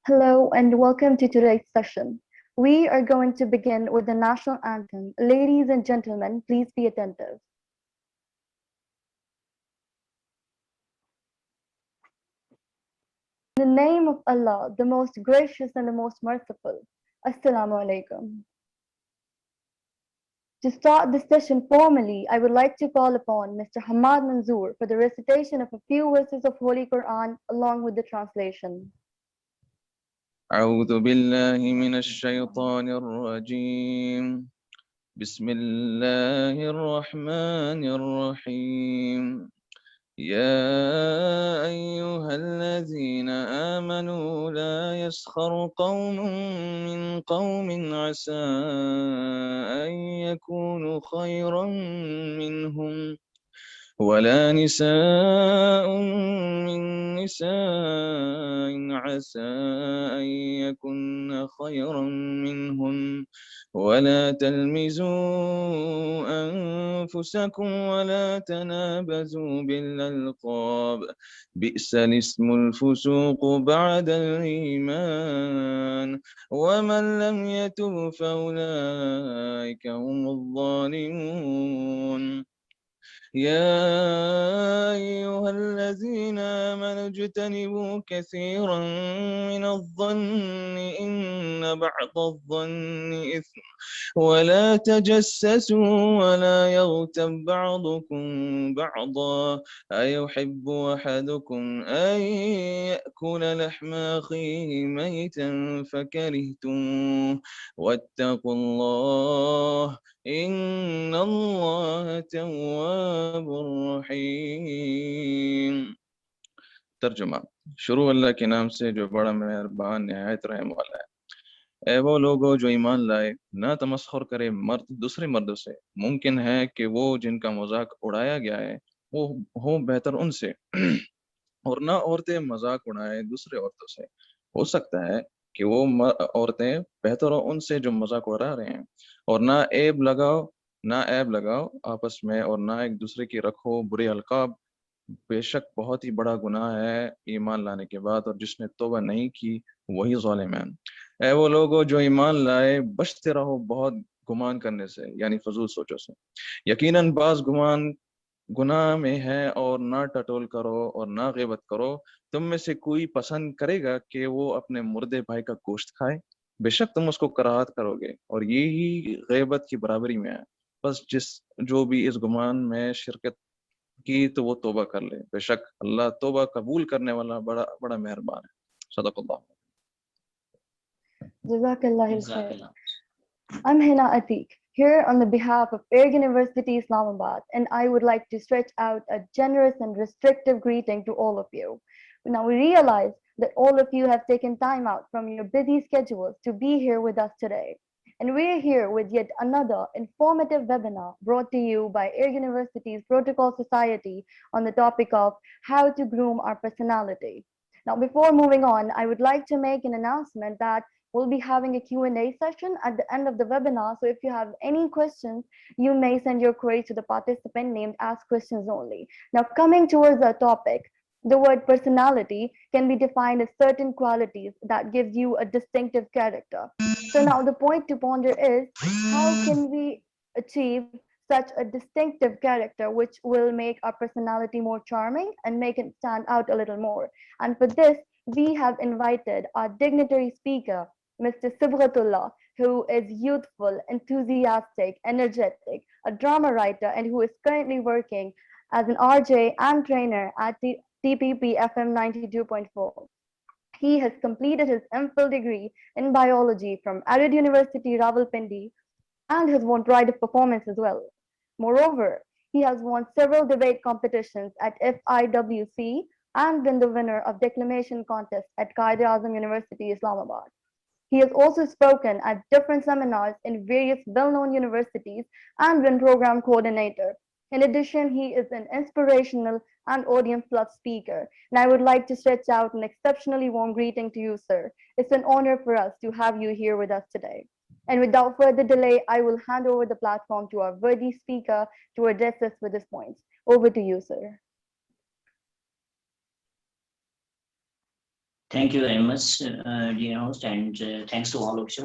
Hello and welcome to today's session. We are going to begin with the national anthem. Ladies and gentlemen, please be attentive. In the name of Allah, the most gracious and the most merciful. Assalamu alaikum. To start this session formally, I would like to call upon Mr. Hamad Manzoor for the recitation of a few verses of Holy Quran along with the translation. أعوذ بالله من الشيطان الرجيم بسم الله الرحمن الرحيم يا أيها الذين آمنوا لا يسخر قوم من قوم عسى أن يكونوا خيرا منهم ولا نساء من نساء عسى أن يكن خيرا منهن ولا تلمزوا أنفسكم ولا تنابزوا بالألقاب بئس الاسم الفسوق بعد الإيمان ومن لم يتب فأولئك هم الظالمون يا أيها الذين آمنوا اجتنبوا كثيرا من الظن إن بعض الظن إثم ولا تجسسوا ولا يغتب بعضكم بعضا أيحب أحدكم أن يأكل لحم أخيه ميتا فكرهتموه واتقوا الله إن الله تواب رحيم. ترجمہ. شروع اللہ کے نام سے جو بڑا مہربان نہایت رحم والا ہے. اے وہ لوگوں جو ایمان لائے، نہ تمسخر کرے مرد دوسرے مردوں سے. ممکن ہے کہ وہ جن کا مذاق اڑایا گیا ہے وہ ہو بہتر ان سے اور نہ عورتیں مذاق اڑائے دوسرے عورتوں سے. ہو سکتا ہے کہ وہ عورتیں بہتر ہوں ان سے جو مذاق اڑا رہے ہیں. اور نہ عیب لگاؤ آپس میں، اور نہ ایک دوسرے کی رکھو برے القاب. بے شک بہت ہی بڑا گناہ ہے ایمان لانے کے بعد، اور جس نے توبہ نہیں کی وہی ظالم ہے. اے وہ لوگوں جو ایمان لائے، بچتے رہو بہت گمان کرنے سے، یعنی فضول سوچوں سے. یقیناً بعض گمان گناہ میں ہے. اور نہ ٹٹول کرو اور نہ غیبت کرو. تم میں سے کوئی پسند کرے گا کہ وہ اپنے مردے بھائی کا گوشت کھائے؟ بے شک تم اس کو کراہت کرو گے، اور یہی غیبت کی برابری میں ہے. بس جو بھی اس گمان میں شرکت کی تو وہ توبہ کر لے. بے شک اللہ توبہ قبول کرنے والا بڑا بڑا مہربان ہے. صدق اللہ. Jazakallah khair. I'm Hina Atiq, here on the behalf of Air University Islamabad, and I would like to stretch out a generous and restrictive greeting to all of you. Now, we realize that all of you have taken time out from your busy schedules to be here with us today. And we're here with yet another informative webinar brought to you by Air University's Protocol Society on the topic of how to groom our personality. Now, before moving on, I would like to make an announcement that we'll be having a Q&A session at the end of the webinar. So if you have any questions, you may send your query to the participant named Ask Questions Only. Now, coming towards our topic, the word personality can be defined as certain qualities that gives you a distinctive character. So now the point to ponder is, how can we achieve such a distinctive character which will make our personality more charming and make it stand out a little more? And for this, we have invited our dignitary speaker, Mr. Sibghatullah, who is youthful, enthusiastic, energetic, a drama writer, and who is currently working as an RJ and trainer at the TPP FM 92.4. He has completed his MPhil degree in biology from Arid University, Rawalpindi, and has won pride of performance as well. Moreover, he has won several debate competitions at FIWC and been the winner of declamation contest at Quaid-e-Azam University, Islamabad. He has also spoken at different seminars in various well-known universities and been program coordinator. In addition, he is an inspirational and audience plus speaker. And I would like to stretch out an exceptionally warm greeting to you, sir. It's an honor for us to have you here with us today. And without further delay, I will hand over the platform to our worthy speaker to address us with his points. Over to you, sir. Thank you very much, dear host, and thanks to all of you.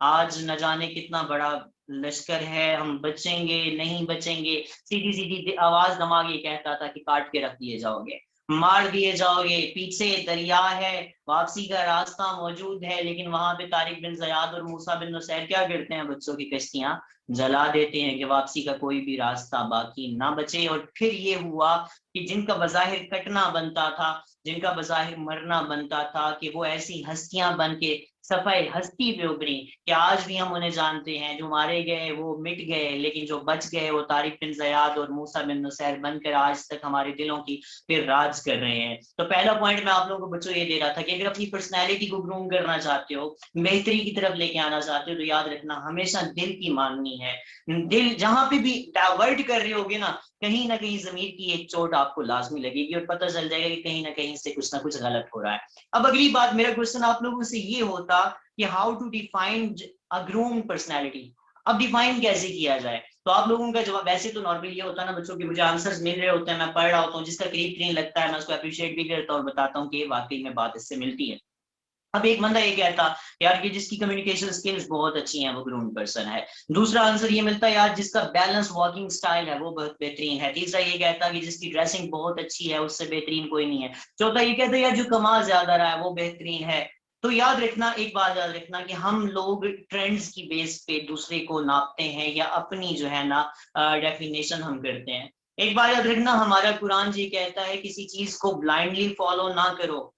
آج نہ جانے کتنا بڑا لشکر ہے، ہم بچیں گے نہیں بچیں گے، سیدھی سیدھی آواز دماغ یہ کہتا تھا کہ کاٹ کے رکھ دیے جاؤ گے، مار دیے جاؤ گے، پیچھے دریا ہے، واپسی کا راستہ موجود ہے، لیکن وہاں پہ طارق بن زیاد اور موسیٰ بن نصیر کیا کرتے ہیں، بچوں کی کشتیاں جلا دیتے ہیں کہ واپسی کا کوئی بھی راستہ باقی نہ بچے۔ اور پھر یہ ہوا کہ جن کا بظاہر کٹنا بنتا تھا، جن کا بظاہر مرنا بنتا تھا، کہ وہ ایسی ہستیاں بن کے صفحہ ہستی پہ ابھری کہ آج بھی ہم انہیں جانتے ہیں، جو مارے گئے وہ مٹ گئے، لیکن جو بچ گئے وہ طارق بن زیاد اور موسیٰ بن نصیر بن کر آج تک ہمارے دلوں کی پھر راج کر رہے ہیں۔ تو پہلا پوائنٹ میں آپ لوگوں کو بچوں یہ دے رہا تھا کہ اگر اپنی پرسنالٹی کو گروم کرنا چاہتے ہو، بہتری کی طرف لے کے آنا چاہتے ہو، تو یاد رکھنا ہمیشہ دل کی ماننی ہے۔ دل جہاں پہ بھی ڈائیورٹ کر رہے ہوگے نا، کہیں نہ کہیں ضمیر کی ایک چوٹ آپ کو لازمی لگے گی اور پتہ چل جائے گا کہ کہیں نہ کہیں سے کچھ نہ کچھ غلط ہو رہا ہے۔ اب اگلی بات، میرا کوشچن آپ لوگوں سے یہ ہوتا کہ how to define a groom personality, اب ڈیفائن کیسے کیا جائے؟ تو آپ لوگوں کا جواب ویسے تو نارملی یہ ہوتا ہے نا بچوں کہ مجھے آنسرز مل رہے ہوتے ہیں، میں پڑھ رہا ہوتا ہوں، جس کا قریب ترین لگتا ہے میں اس کو اپریشیٹ بھی کرتا ہوں اور بتاتا ہوں کہ واقعی میں بات اس سے ملتی ہے۔ اب ایک بندہ یہ کہتا یار کہ جس کی کمیونیکیشن سکلز بہت اچھی ہیں وہ گرومڈ پرسن ہے۔ دوسرا آنسر یہ ملتا ہے یار جس کا بیلنس واکنگ سٹائل ہے وہ بہت بہترین ہے۔ تیسرا یہ کہتا کہ جس کی ڈریسنگ بہت اچھی ہے اس سے بہترین کوئی نہیں ہے۔ چوتھا یہ کہتا یار جو کما زیادہ رہا ہے وہ بہترین ہے۔ تو یاد رکھنا، ایک بات یاد رکھنا کہ ہم لوگ ٹرینڈز کی بیس پہ دوسرے کو ناپتے ہیں یا اپنی جو ہے نا ڈیفینیشن ہم کرتے ہیں۔ ایک بات یاد رکھنا، ہمارا قرآن جی کہتا ہے کسی چیز کو بلائنڈلی فالو نہ کرو،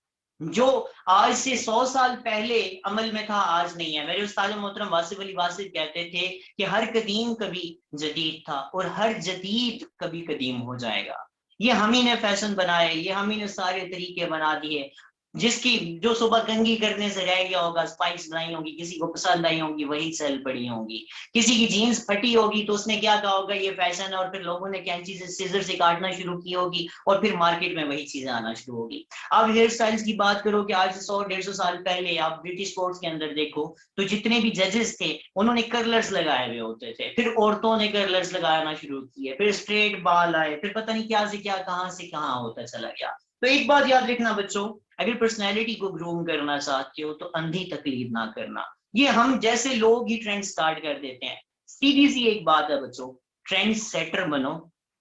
جو آج سے 100 سال پہلے عمل میں تھا آج نہیں ہے۔ میرے استاد محترم واصف علی واصف کہتے تھے کہ ہر قدیم کبھی جدید تھا اور ہر جدید کبھی قدیم ہو جائے گا۔ یہ ہم ہی نے فیشن بنائے، یہ ہم ہی نے سارے طریقے بنا دیے۔ جس کی جو صبح کنگھی کرنے سے رہ گیا ہوگا، اسپائکس بنائی ہوں گی، کسی کو پسند آئی ہوں گی، وہی سیل پڑی ہوں گی۔ کسی کی جینس پھٹی ہوگی تو اس نے کیا کہا ہوگا یہ فیشن ہے، اور پھر لوگوں نے کینچی سے سیزر سے کاٹنا شروع کی ہوگی اور پھر مارکیٹ میں وہی چیزیں آنا شروع ہوگی۔ اب ہیئر سٹائلز کی بات کرو کہ آج سے 100-150 سال پہلے آپ برٹش کورٹس کے اندر دیکھو تو جتنے بھی ججز تھے انہوں نے کرلرز لگائے ہوئے ہوتے تھے، پھر عورتوں نے کرلرز لگانا شروع کیے، پھر اسٹریٹ بال آئے، پھر پتہ نہیں کیا سے کیا کہاں سے کہاں ہوتا چلا گیا۔ تو ایک بات یاد رکھنا بچوں، اگر پرسنالٹی کو گروم کرنا چاہتے ہو تو اندھی تقلید نہ کرنا۔ یہ ہم جیسے لوگ ہی ٹرینڈ سٹارٹ کر دیتے ہیں۔ سیدھی سی ایک بات ہے بچوں، ٹرینڈ سیٹر بنو،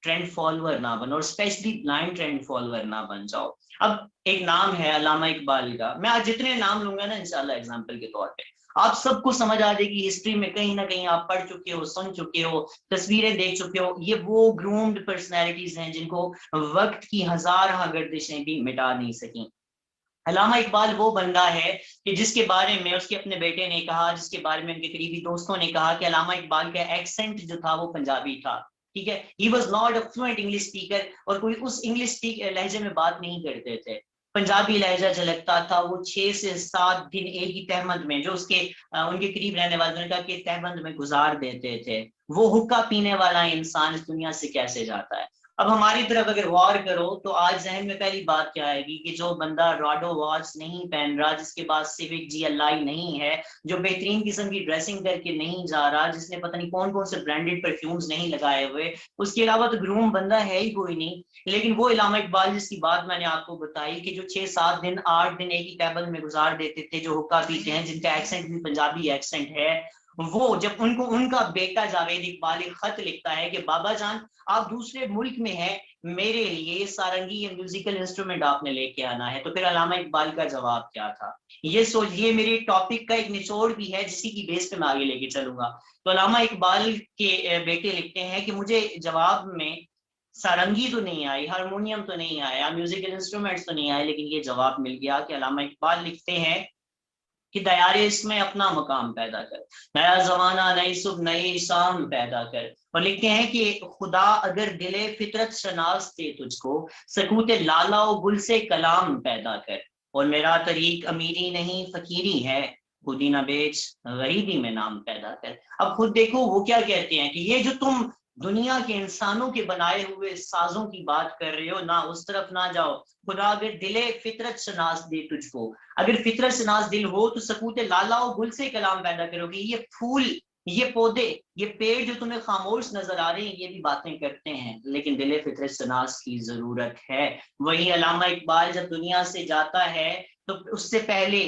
ٹرینڈ فالوور نہ بنو، اور اسپیشلی بلائنڈ ٹرینڈ فالوور نہ بن جاؤ۔ اب ایک نام ہے علامہ اقبال کا، میں آج جتنے نام لوں گا نا انشاءاللہ ایگزامپل کے طور پہ آپ سب کو سمجھ آ جائے گی، ہسٹری میں کہیں نہ کہیں آپ پڑھ چکے ہو، سن چکے ہو، تصویریں دیکھ چکے ہو۔ یہ وہ گرومڈ پرسنالٹیز ہیں جن کو وقت کی ہزارہ گردشیں بھی مٹا نہیں سکیں۔ علامہ اقبال وہ بندہ ہے کہ جس کے بارے میں اس کے اپنے بیٹے نے کہا، جس کے بارے میں ان کے قریبی دوستوں نے کہا کہ علامہ اقبال کا ایکسنٹ جو تھا وہ پنجابی تھا، ٹھیک ہے، he was not a fluent English speaker, اور کوئی اس انگلش لہجے میں بات نہیں کرتے تھے، پنجابی لہجہ جھلکتا تھا۔ وہ 6 سے 7 دن ایک ہی تہمند میں، جو اس کے ان کے قریب رہنے والوں نے کہا کہ تہمند میں گزار دیتے تھے۔ وہ حقہ پینے والا انسان اس دنیا سے کیسے جاتا ہے؟ اب ہماری طرف اگر غور کرو تو آج ذہن میں پہلی بات کیا آئے گی کہ جو بندہ راڈو واچ نہیں پہن رہا، جس کے پاس سیوک جی ایل آئی نہیں ہے، جو بہترین قسم کی ڈریسنگ کر کے نہیں جا رہا، جس نے پتہ نہیں کون کون سے برانڈیڈ پرفیومز نہیں لگائے ہوئے، اس کے علاوہ تو گروم بندہ ہے ہی کوئی نہیں۔ لیکن وہ علامہ اقبال جس کی بات میں نے آپ کو بتائی کہ جو 6-7 دن 8 دن ایک ہی ٹیبل میں گزار دیتے تھے، جو حقہ پیتے ہیں، جن کا ایکسنٹ بھی پنجابی ایکسنٹ ہے، وہ جب ان کا بیٹا جاوید اقبال ایک خط لکھتا ہے کہ بابا جان آپ دوسرے ملک میں ہیں، میرے لیے سارنگی یہ میوزیکل انسٹرومنٹ آپ نے لے کے آنا ہے، تو پھر علامہ اقبال کا جواب کیا تھا؟ یہ سوچئے، میرے ٹاپک کا ایک نچوڑ بھی ہے جسی کی بیس پہ میں آگے لے کے چلوں گا۔ تو علامہ اقبال کے بیٹے لکھتے ہیں کہ مجھے جواب میں سارنگی تو نہیں آئی، ہارمونیم تو نہیں آیا، میوزیکل انسٹرومنٹس تو نہیں آئے، لیکن یہ جواب مل گیا کہ علامہ اقبال لکھتے ہیں کہ دیارے اس میں اپنا مقام پیدا کر، نیا زمانہ، نئی صبح، نئی شام پیدا کر۔ اور لکھتے ہیں کہ خدا اگر دل فطرت شناس دے تجھ کو، سکوت لالا و گل سے کلام پیدا کر، اور میرا طریق امیری نہیں فقیری ہے، خودی نہ بیچ غریبی میں نام پیدا کر۔ اب خود دیکھو وہ کیا کہتے ہیں کہ یہ جو تم دنیا کے انسانوں کے بنائے ہوئے سازوں کی بات کر رہے ہو، نہ اس طرف نہ جاؤ۔ خدا اگر دل فطرت شناس دے تجھ کو، اگر فطرت شناس دل ہو تو سکوت لالا و گل سے کلام پیدا کرو گے۔ یہ پھول، یہ پودے، یہ پیڑ جو تمہیں خاموش نظر آ رہے ہیں، یہ بھی باتیں کرتے ہیں، لیکن دل فطرت شناس کی ضرورت ہے۔ وہی علامہ اقبال جب دنیا سے جاتا ہے تو اس سے پہلے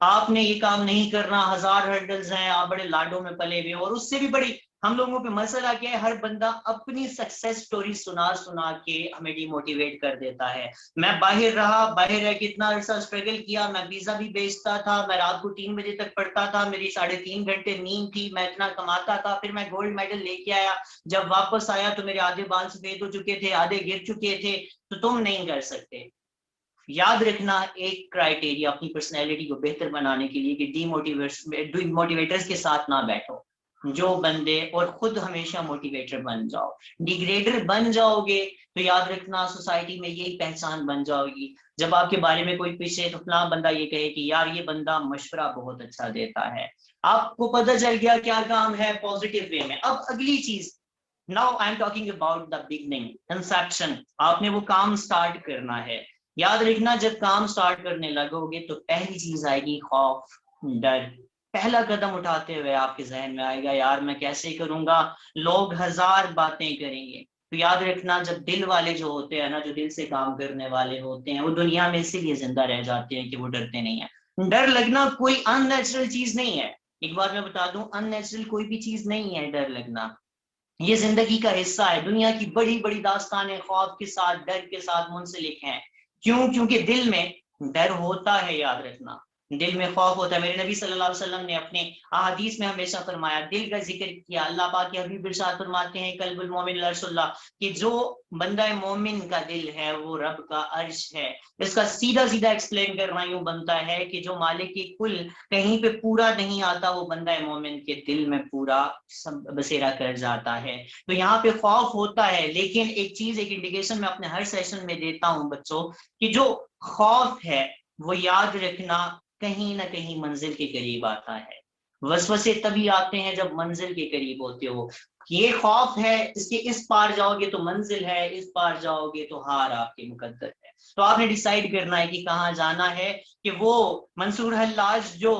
آپ نے یہ کام نہیں کرنا, 1000 ہرڈلز ہیں, آپ بڑے لاڈوں میں پلے ہوئے, اور اس سے بھی بڑی ہم لوگوں پہ مسئلہ کیا ہے, ہر بندہ اپنی سکسیس سٹوری سنا سنا کے ہمیں ڈی موٹیویٹ کر دیتا ہے. میں باہر رہا, باہر رہ کے اتنا عرصہ اسٹرگل کیا, میں پیزا بھی بیچتا تھا, میں رات کو 3 بجے تک پڑھتا تھا, میری 3.5 گھنٹے نیند تھی, میں اتنا کماتا تھا, پھر میں گولڈ میڈل لے کے آیا, جب واپس آیا تو میرے آدھے بال سفید ہو چکے تھے, آدھے گر چکے تھے. تو تم نہیں کر سکتے. یاد رکھنا ایک کرائٹیریا اپنی پرسنالٹی کو بہتر بنانے کے لیے کہ ڈی موٹیویٹرز کے ساتھ نہ بیٹھو, جو بندے, اور خود ہمیشہ موٹیویٹر بن جاؤ. ڈیگریڈر بن جاؤ گے تو یاد رکھنا سوسائٹی میں یہی پہچان بن جاؤ گی. جب آپ کے بارے میں کوئی پیچھے تو فلاں بندہ یہ کہے کہ یار یہ بندہ مشورہ بہت اچھا دیتا ہے, آپ کو پتہ چل گیا کیا کام ہے پازیٹیو وے میں. اب اگلی چیز, now I am talking about the beginning, conception. آپ نے وہ کام سٹارٹ کرنا ہے. یاد رکھنا جب کام سٹارٹ کرنے لگو گے تو پہلی چیز آئے گی خوف, ڈر. پہلا قدم اٹھاتے ہوئے آپ کے ذہن میں آئے گا یار میں کیسے کروں گا, لوگ 1000 باتیں کریں گے. تو یاد رکھنا جب دل والے جو ہوتے ہیں نا, جو دل سے کام کرنے والے ہوتے ہیں, وہ دنیا میں اسی لیے زندہ رہ جاتے ہیں کہ وہ ڈرتے نہیں ہیں. ڈر لگنا کوئی ان نیچرل چیز نہیں ہے. ایک بار میں بتا دوں, ان نیچرل کوئی بھی چیز نہیں ہے ڈر لگنا. یہ زندگی کا حصہ ہے. دنیا کی بڑی بڑی داستانیں خوف کے ساتھ, ڈر کے ساتھ منسلک ہیں. کیوں؟ کیونکہ دل میں ڈر ہوتا ہے. یاد رکھنا دل میں خوف ہوتا ہے. میرے نبی صلی اللہ علیہ وسلم نے اپنے احادیث میں ہمیشہ فرمایا, دل کا ذکر کیا. اللہ پاک کے حبیب ارشاد فرماتے ہیں قلب المومن العرش اللہ, کہ جو بندہ مومن کا دل ہے وہ رب کا عرش ہے. اس کا سیدھا سیدھا ایکسپلین کرنا یوں بنتا ہے کہ جو مالک کی کل کہیں پہ پورا نہیں آتا, وہ بندہ مومن کے دل میں پورا بسیرا کر جاتا ہے. تو یہاں پہ خوف ہوتا ہے, لیکن ایک چیز, ایک انڈیکیشن میں اپنے ہر سیشن میں دیتا ہوں بچوں, کہ جو خوف ہے وہ یاد رکھنا کہیں نہ کہیں منزل کے قریب آتا ہے. وسوسے تبھی آتے ہیں جب منزل کے قریب ہوتے ہو. یہ خوف ہے, اس کے اس پار جاؤ گے تو منزل ہے, اس پار جاؤ گے تو ہار آپ کے مقدر ہے. تو آپ نے ڈیسائیڈ کرنا ہے کہ کہاں جانا ہے. کہ وہ منصور حلاج جو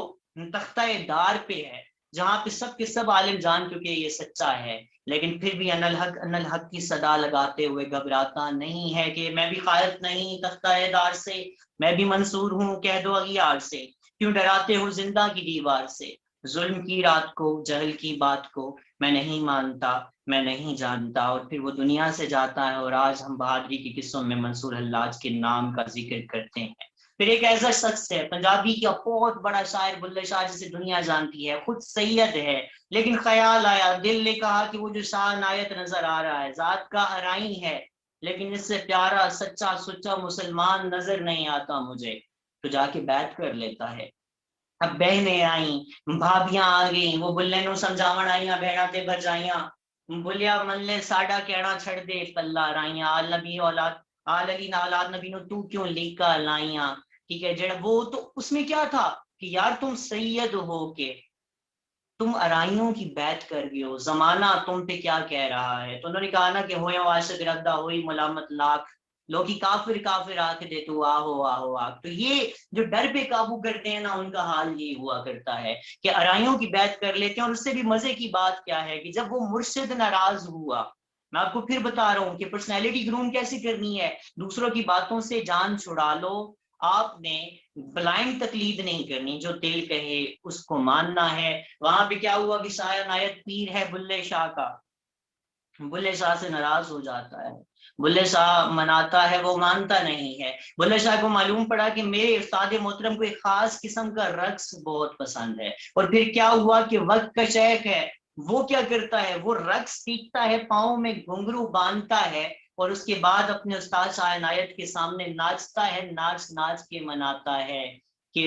تختہ دار پہ ہے, جہاں پہ سب کے سب عالم جان چکے یہ سچا ہے, لیکن پھر بھی ان الحق کی صدا لگاتے ہوئے گھبراتا نہیں ہے کہ میں بھی خائف نہیں تختہ دار سے, میں بھی منصور ہوں کہہ دو اغیار سے. کیوں ڈراتے ہو زندہ کی دیوار سے, ظلم کی رات کو, جہل کی بات کو میں نہیں مانتا, میں نہیں جانتا. اور پھر وہ دنیا سے جاتا ہے, اور آج ہم بہادری کی قصوں میں منصور حلاج کے نام کا ذکر کرتے ہیں. پھر ایک ایسا شخص ہے, پنجابی کا بہت بڑا شاعر, بلے شاہ جسے دنیا جانتی ہے, خود سید ہے, لیکن خیال آیا, دل نے کہا کہ وہ جو شاہ عنایت نظر آ رہا ہے ذات کا ارائیں ہے, لیکن اس سے پیارا سچا سچا مسلمان نظر نہیں آتا مجھے. تو جا کے بیعت کر لیتا ہے. اب بہنیں آئیں, بھابیاں آ گئیں, وہ بلے نو سمجھاون آئیاں, بہنا تے بجائیاں, بولیا من لے ساڈا کہنا چھڑ دے پلہ رائیاں, آل نبی اولاد آل علی اولاد نبی نو تو کیوں لیکا لائیاں. ٹھیک ہے, جڑا وہ تو اس میں کیا تھا کہ یار تم سید ہو کے تم ارائیوں کی بیعت کر گئے ہو, زمانہ تم پہ کیا کہہ رہا ہے. تو انہوں نے کہا نا کہ ہویا عاشق ردا ہوئی ملامت لاکھ, لوگی کافر کافر آکھ دے تو آہو آہو آکھ. تو یہ جو ڈر پہ قابو کرتے ہیں نا, ان کا حال یہ ہوا کرتا ہے کہ ارائیوں کی بیعت کر لیتے ہیں. اور اس سے بھی مزے کی بات کیا ہے کہ جب وہ مرشد ناراض ہوا, میں آپ کو پھر بتا رہا ہوں کہ پرسنالٹی گروم کیسے کرنی ہے, دوسروں کی باتوں سے جان چھڑا لو. آپ نے بلائنڈ تقلید نہیں کرنی, جو دل کہے اس کو ماننا ہے. وہاں پہ کیا ہوا کہ شاہ عنایت پیر ہے بلے شاہ کا, بلے شاہ سے ناراض ہو جاتا ہے, بلے شاہ مناتا ہے وہ مانتا نہیں ہے. بلے شاہ کو معلوم پڑا کہ میرے استاد محترم کو ایک خاص قسم کا رقص بہت پسند ہے. اور پھر کیا ہوا کہ وقت کا شیخ ہے, وہ کیا کرتا ہے, وہ رقص سیکھتا ہے, پاؤں میں گھنگرو باندھتا ہے, اور اس کے بعد اپنے استاد شاہ عنایت کے سامنے ناچتا ہے, ناچ ناچ کے مناتا ہے کہ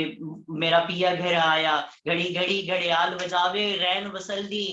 میرا پیا گھر آیا, گھڑی گھڑی گھڑیال بجاوے, رین وسلدی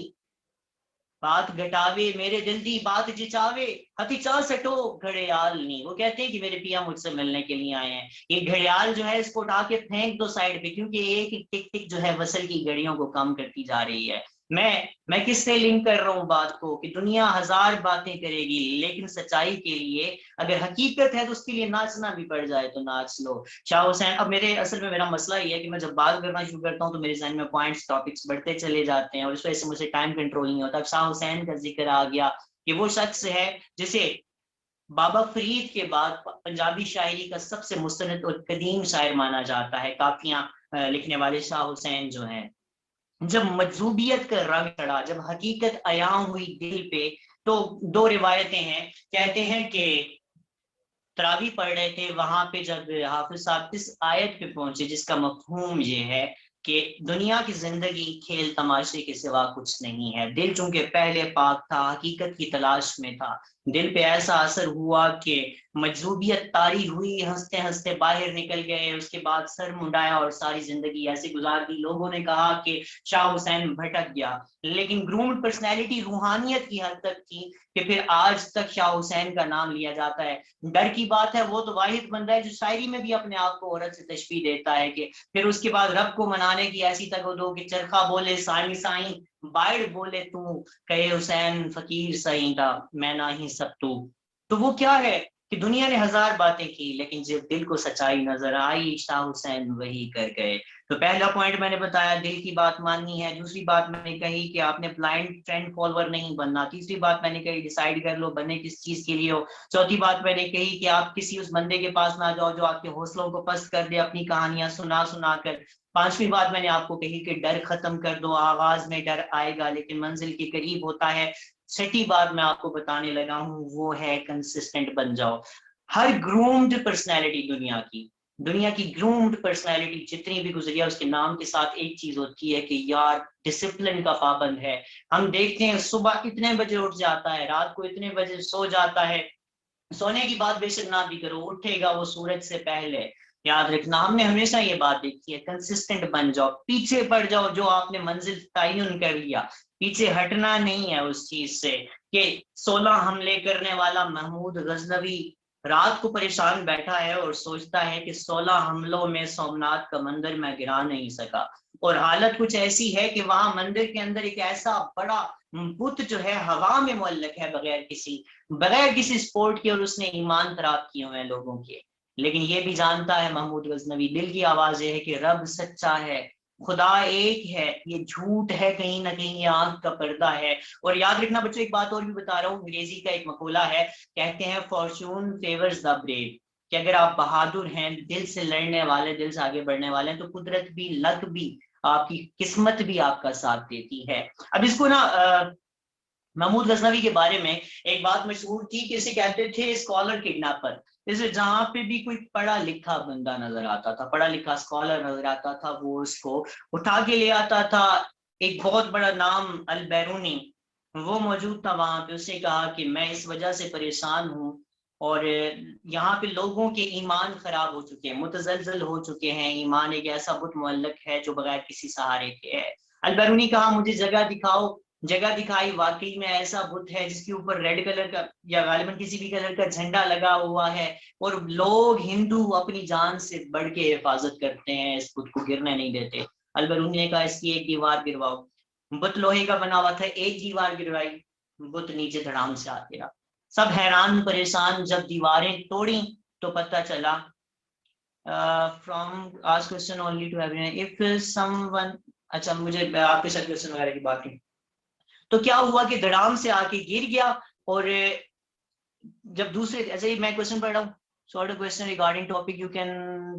بات گھٹاوے, میرے دل دی بات جچاوے, ہتھی چاہ سٹو گھڑیال نہیں. وہ کہتے ہیں کہ میرے پیا مجھ سے ملنے کے لیے آئے ہیں. یہ گھڑیال جو ہے اس کو اٹھا کے پھینک دو سائڈ پہ, کیونکہ ایک ٹک ٹک جو ہے وصل کی گھڑیوں کو کم کرتی جا رہی ہے. میں کس سے لنک کر رہا ہوں بات کو, کہ دنیا 1000 باتیں کرے گی, لیکن سچائی کے لیے اگر حقیقت ہے تو اس کے لیے ناچنا بھی پڑ جائے تو ناچ لو. شاہ حسین, اب اصل میں میرا مسئلہ یہ ہے کہ میں جب بات کرنا شروع کرتا ہوں تو میرے ذہن میں پوائنٹس ٹاپکس بڑھتے چلے جاتے ہیں, اور اس وجہ سے مجھے ٹائم کنٹرول نہیں ہوتا. اب شاہ حسین کا ذکر آ گیا کہ وہ شخص ہے جسے بابا فرید کے بعد پنجابی شاعری کا سب سے مستند اور قدیم شاعر مانا جاتا ہے. کافیاں لکھنے والے شاہ حسین جو ہیں، جب مجذوبیت کا رنگ چڑھا، جب حقیقت عیاں ہوئی دل پہ، تو دو روایتیں ہیں، کہتے ہیں کہ تراویح پڑھ رہے تھے وہاں پہ، جب حافظ صاحب اس آیت پہ پہنچے جس کا مفہوم یہ ہے کہ دنیا کی زندگی کھیل تماشے کے سوا کچھ نہیں ہے، دل چونکہ پہلے پاک تھا، حقیقت کی تلاش میں تھا، دل پہ ایسا اثر ہوا کہ مجذوبیت طاری ہوئی، ہنستے ہنستے باہر نکل گئے، اس کے بعد سر منڈایا اور ساری زندگی ایسے گزار دی۔ لوگوں نے کہا کہ شاہ حسین بھٹک گیا، لیکن گرومڈ پرسنالٹی روحانیت کی حد تک تھی کہ پھر آج تک شاہ حسین کا نام لیا جاتا ہے۔ ڈر کی بات ہے وہ تو واحد بندہ ہے جو شاعری میں بھی اپنے آپ کو عورت سے تشبیہ دیتا ہے، کہ پھر اس کے بعد رب کو منانے کی ایسی تک دو کہ چرخا بولے سائیں سائیں، باڑ بولے تو کہے حسین فقیر سائیں دا میں نہ ہی سب تو وہ کیا ہے کہ دنیا نے ہزار باتیں کی لیکن جب دل کو سچائی نظر آئی شاہ حسین وہی کر گئے۔ تو پہلا پوائنٹ میں نے بتایا دل کی بات ماننی ہے، دوسری بات میں نے کہی کہ آپ نے بلائنڈ ٹرینڈ فالوور نہیں بننا، تیسری بات میں نے کہی ڈیسائیڈ کر لو بننے کس چیز کے لیے ہو، چوتھی بات میں نے کہی کہ آپ کسی اس بندے کے پاس نہ جاؤ جو آپ کے حوصلوں کو پست کر دے اپنی کہانیاں سنا سنا کر، پانچویں بات میں نے آپ کو کہی کہ ڈر ختم کر دو، آغاز میں ڈر آئے گا لیکن منزل کے قریب ہوتا ہے، چھٹی بات میں آپ کو بتانے لگا ہوں وہ ہے کنسسٹنٹ بن جاؤ۔ ہر گرومڈ پرسنالٹی دنیا کی گرومڈ پرسنالٹی جتنی بھی گزری ہے اس کے نام کے ساتھ ایک چیز ہوتی ہے کہ یار ڈسپلن کا پابند ہے۔ ہم دیکھتے ہیں صبح اتنے بجے اٹھ جاتا ہے، رات کو اتنے بجے سو جاتا ہے، سونے کی بات بے شک نہ بھی کرو، اٹھے گا وہ سورج سے پہلے، یاد رکھنا ہم نے ہمیشہ یہ بات دیکھی ہے، کنسسٹنٹ بن جاؤ، پیچھے پڑ جاؤ، جو آپ نے منزل تعین کر لیا پیچھے ہٹنا نہیں ہے اس چیز سے۔ کہ 16 حملے کرنے والا محمود غزنوی رات کو پریشان بیٹھا ہے اور سوچتا ہے کہ 16 حملوں میں سومناتھ کا مندر میں گرا نہیں سکا، اور حالت کچھ ایسی ہے کہ وہاں مندر کے اندر ایک ایسا بڑا بت جو ہے ہوا میں معلق ہے بغیر کسی سپورٹ کے، اور اس نے ایمان خراب کیے ہوئے ہیں لوگوں کے، لیکن یہ بھی جانتا ہے محمود غزنوی، دل کی آواز یہ ہے کہ رب سچا ہے، خدا ایک ہے، یہ جھوٹ ہے کہیں نہ کہیں، یہ آنکھ کا پردہ ہے۔ اور یاد رکھنا بچوں ایک بات اور بھی بتا رہا ہوں، انگریزی کا ایک مقولہ ہے، کہتے ہیں فارچون فیورز دا بریو، کہ اگر آپ بہادر ہیں، دل سے لڑنے والے، دل سے آگے بڑھنے والے ہیں، تو قدرت بھی، لک بھی، آپ کی قسمت بھی آپ کا ساتھ دیتی ہے۔ اب اس کو نا محمود غزنوی کے بارے میں ایک بات مشہور تھی کہ اسے کہتے تھے اسکالر کڈنیپر، جیسے جہاں پہ بھی کوئی پڑھا لکھا بندہ نظر آتا تھا، پڑھا لکھا اسکالر نظر آتا تھا، وہ اس کو اٹھا کے لے آتا تھا۔ ایک بہت بڑا نام البیرونی وہ موجود تھا وہاں پہ، اس نے کہا کہ میں اس وجہ سے پریشان ہوں اور یہاں پہ لوگوں کے ایمان خراب ہو چکے ہیں، متزلزل ہو چکے ہیں، ایمان ایک ایسا بت معلق ہے جو بغیر کسی سہارے کے ہے۔ البیرونی کہا مجھے جگہ دکھاؤ، جگہ دکھائی، واقعی میں ایسا بت ہے جس کے اوپر ریڈ کلر کا یا غالباً کسی بھی کلر کا جھنڈا لگا ہوا ہے، اور لوگ ہندو اپنی جان سے بڑھ کے حفاظت کرتے ہیں، اس بت کو گرنے نہیں دیتے۔ البیرونی نے کہا اس کی ایک دیوار گرواؤ، بت لوہے کا بنا ہوا تھا، ایک دیوار گروائی، بت نیچے دھڑام سے آتے رہا۔ سب حیران پریشان، جب دیواریں توڑی تو پتہ چلا from ask question only to every of someone, اچھا مجھے آپ کے ساتھ کوسچن وغیرہ کی بات نہیں، تو کیا ہوا کہ دھڑام سے آ کے گر گیا، اور جب دوسرے ایسے ہی میں کوسچن پڑھ رہا ہوں، sort question regarding topic you can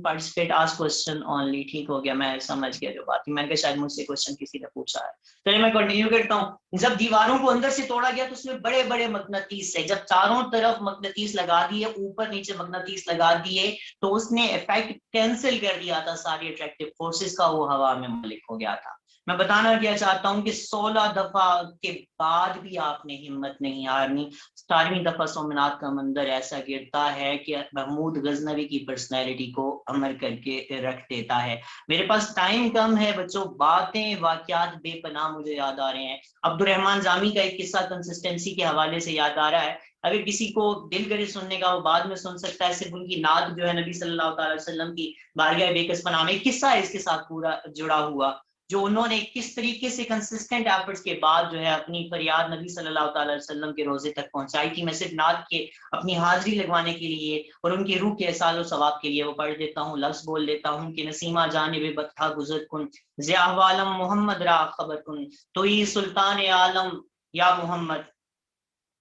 participate ask question only, ٹھیک ہو گیا، میں سمجھ گیا جو بات تھی، میں نے کہا شاید مجھ سے کوسچن کسی نے پوچھا ہے، چلیے میں کنٹینیو کرتا ہوں۔ جب دیواروں کو اندر سے توڑا گیا تو اس میں بڑے بڑے مقناطیس سے، جب چاروں طرف مقناطیس لگا دیے، اوپر نیچے مقناطیس لگا دیے، تو اس نے افیکٹ کینسل کر دیا تھا ساری اٹریکٹیو فورسز کا، وہ ہوا میں ملک ہو گیا تھا۔ میں بتانا کیا چاہتا ہوں کہ 16 دفعہ کے بعد بھی آپ نے ہمت نہیں ہارنی، 17ویں دفعہ سومناتھ کا مندر ایسا گرتا ہے کہ محمود غزنوی کی پرسنالٹی کو امر کر کے رکھ دیتا ہے۔ میرے پاس ٹائم کم ہے بچوں، باتیں واقعات بے پناہ مجھے یاد آ رہے ہیں۔ عبد الرحمن جامی کا ایک قصہ کنسسٹنسی کے حوالے سے یاد آ رہا ہے، اگر کسی کو دل کرے سننے کا وہ بعد میں سن سکتا ہے، صرف ان کی نعت جو ہے نبی صلی اللہ تعالی وسلم کی بارگاہ بے کس پناہ میں، ایک قصہ ہے اس کے ساتھ پورا جڑا ہوا، جو انہوں نے کس طریقے سے کنسسٹنٹ ایفرٹس کے بعد جو ہے اپنی فریاد نبی صلی اللہ تعالی وسلم کے روزے تک پہنچائی تھی۔ میں صرف نعت کے اپنی حاضری لگوانے کے لیے اور ان کی روح کے احسان و ثواب کے لیے وہ پڑھ دیتا ہوں، لفظ بول دیتا ہوں کہ نسیمہ جانب بطحا گزر کن، ضیاء عالم محمد را خبر کن، تو ہی سلطان عالم یا محمد،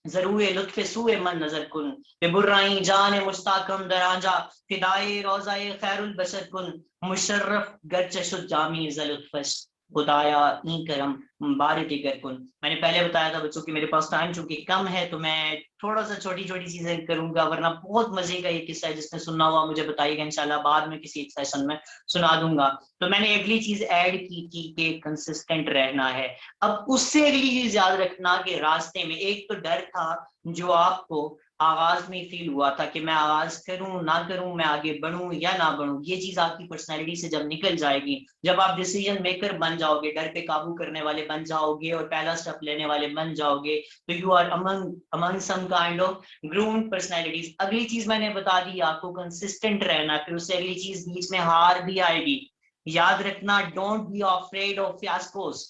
ضرور لطف سوئے من نظر کن بے برائی جان مستحکم درانجا فدائے روزائے خیر البشر کن مشرف گرچہ شد جامی ز لطفش خدایا این کرم بار دیگر کن. میں نے پہلے بتایا تھا بچوں کہ میرے پاس ٹائم چونکہ کم ہے تو میں تھوڑا سا چھوٹی چھوٹی چیزیں کروں گا، ورنہ بہت مزے کا یہ قصہ ہے، جس نے سننا ہوا مجھے بتائیے گا انشاءاللہ، بعد میں کسی ایک سیشن میں سنا دوں گا. تو میں نے اگلی چیز ایڈ کی تھی کہ کنسسٹنٹ رہنا ہے. اب اس سے اگلی چیز یاد رکھنا کہ راستے میں ایک تو ڈر تھا جو آپ کو آغاز میں فیل ہوا تھا کہ میں آغاز کروں نہ کروں، میں آگے بڑھوں یا نہ بڑھوں. یہ چیز آپ کی پرسنالٹی سے جب نکل جائے گی، جب آپ ڈیسیژن میکر بن جاؤ گے، ڈر پہ قابو کرنے والے بن جاؤ گے اور پہلا سٹیپ لینے والے بن جاؤ گے، تو you are among some kind of groomed personalities. اگلی چیز میں نے بتا دی آپ کو کنسسٹنٹ رہنا، پھر اس سے اگلی چیز بیچ میں ہار بھی آئے گی. یاد رکھنا ڈونٹ بی افریڈ آف فیاسکوز.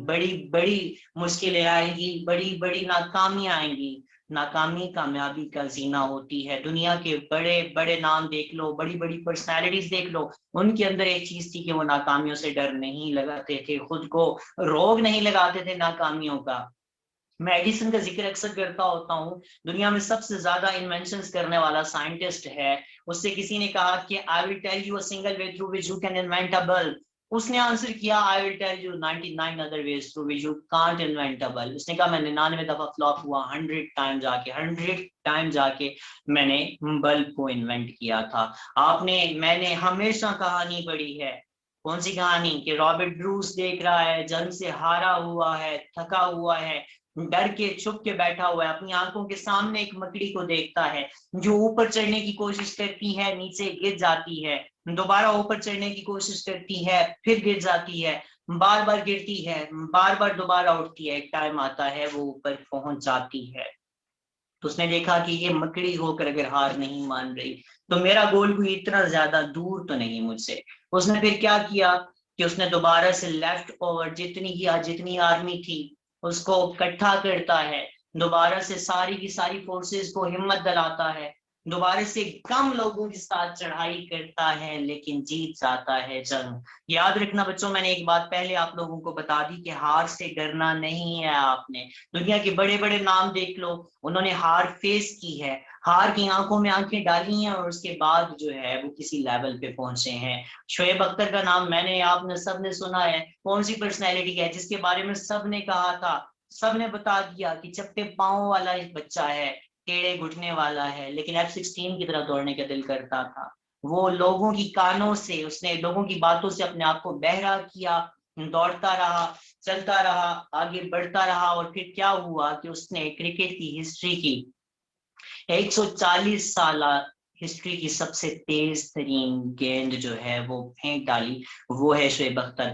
بڑی بڑی مشکلیں آئیں گی، بڑی بڑی ناکامیاں آئیں گی. ناکامی کامیابی کا زینہ ہوتی ہے. دنیا کے بڑے بڑے نام دیکھ لو، بڑی بڑی پرسنالٹیز دیکھ لو، ان کے اندر ایک چیز تھی کہ وہ ناکامیوں سے ڈر نہیں لگاتے تھے، خود کو روگ نہیں لگاتے تھے ناکامیوں کا. میں ایڈیسن کا ذکر اکثر کرتا ہوتا ہوں، دنیا میں سب سے زیادہ انوینشنز کرنے والا سائنٹسٹ ہے. اس سے کسی نے کہا کہ I will tell you a single way through which you can invent a bulb. اس نے آنسر کیا I will tell you 99 other ways through which you can't invent a bulb. اس نے کہا میں 99 دفعہ فلاپ ہوا، 100 ٹائم جا کے میں نے بلب کو انوینٹ کیا تھا. میں نے ہمیشہ کہانی پڑھی ہے. کون سی کہانی؟ کہ رابرٹ بروس دیکھ رہا ہے، جنگ سے ہارا ہوا ہے، تھکا ہوا ہے، ڈر کے چھپ کے بیٹھا ہوا ہے، اپنی آنکھوں کے سامنے ایک مکڑی کو دیکھتا ہے جو اوپر چڑھنے کی کوشش کرتی ہے، نیچے گر جاتی ہے، دوبارہ اوپر چڑھنے کی کوشش کرتی ہے، پھر گر جاتی ہے، بار بار گرتی ہے، بار بار دوبارہ اٹھتی ہے، ایک ٹائم آتا ہے وہ اوپر پہنچ جاتی ہے. تو اس نے دیکھا کہ یہ مکڑی ہو کر اگر ہار نہیں مان رہی تو میرا گول کوئی اتنا زیادہ دور تو نہیں مجھ سے. اس نے پھر کیا کیا کہ اس نے دوبارہ سے لیفٹ اوور جتنی آرمی تھی اس کو اکٹھا کرتا ہے، دوبارہ سے ساری کی ساری فورسز کو ہمت دلاتا ہے، دوبارہ سے کم لوگوں کے ساتھ چڑھائی کرتا ہے لیکن جیت جاتا ہے جنگ. یاد رکھنا بچوں، میں نے ایک بات پہلے آپ لوگوں کو بتا دی کہ ہار سے ڈرنا نہیں ہے. آپ نے دنیا کے بڑے بڑے نام دیکھ لو، انہوں نے ہار فیس کی ہے، ہار کی آنکھوں میں آنکھیں ڈالی ہیں اور اس کے بعد جو ہے وہ کسی لیول پہ پہنچے ہیں. شعیب اختر کا نام میں نے آپ نے سب نے سنا ہے. کون سی پرسنالٹی ہے جس کے بارے میں سب نے کہا تھا، سب نے بتا دیا کہ چپٹے پاؤں والا ایک بچہ ہے، ٹیڑے گھٹنے والا ہے، لیکن F-16 کی طرح دوڑنے کا دل کرتا تھا. وہ لوگوں کی کانوں سے، اس نے لوگوں کی باتوں سے اپنے آپ کو بہرا کیا، دوڑتا رہا، چلتا رہا، آگے بڑھتا رہا، اور پھر کیا ہوا کہ اس نے کرکٹ کی ہسٹری کی 140 سالہ ہسٹری کی سب سے تیز ترین گیند جو ہے وہ پھینک ڈالی. وہ ہے شعیب اختر.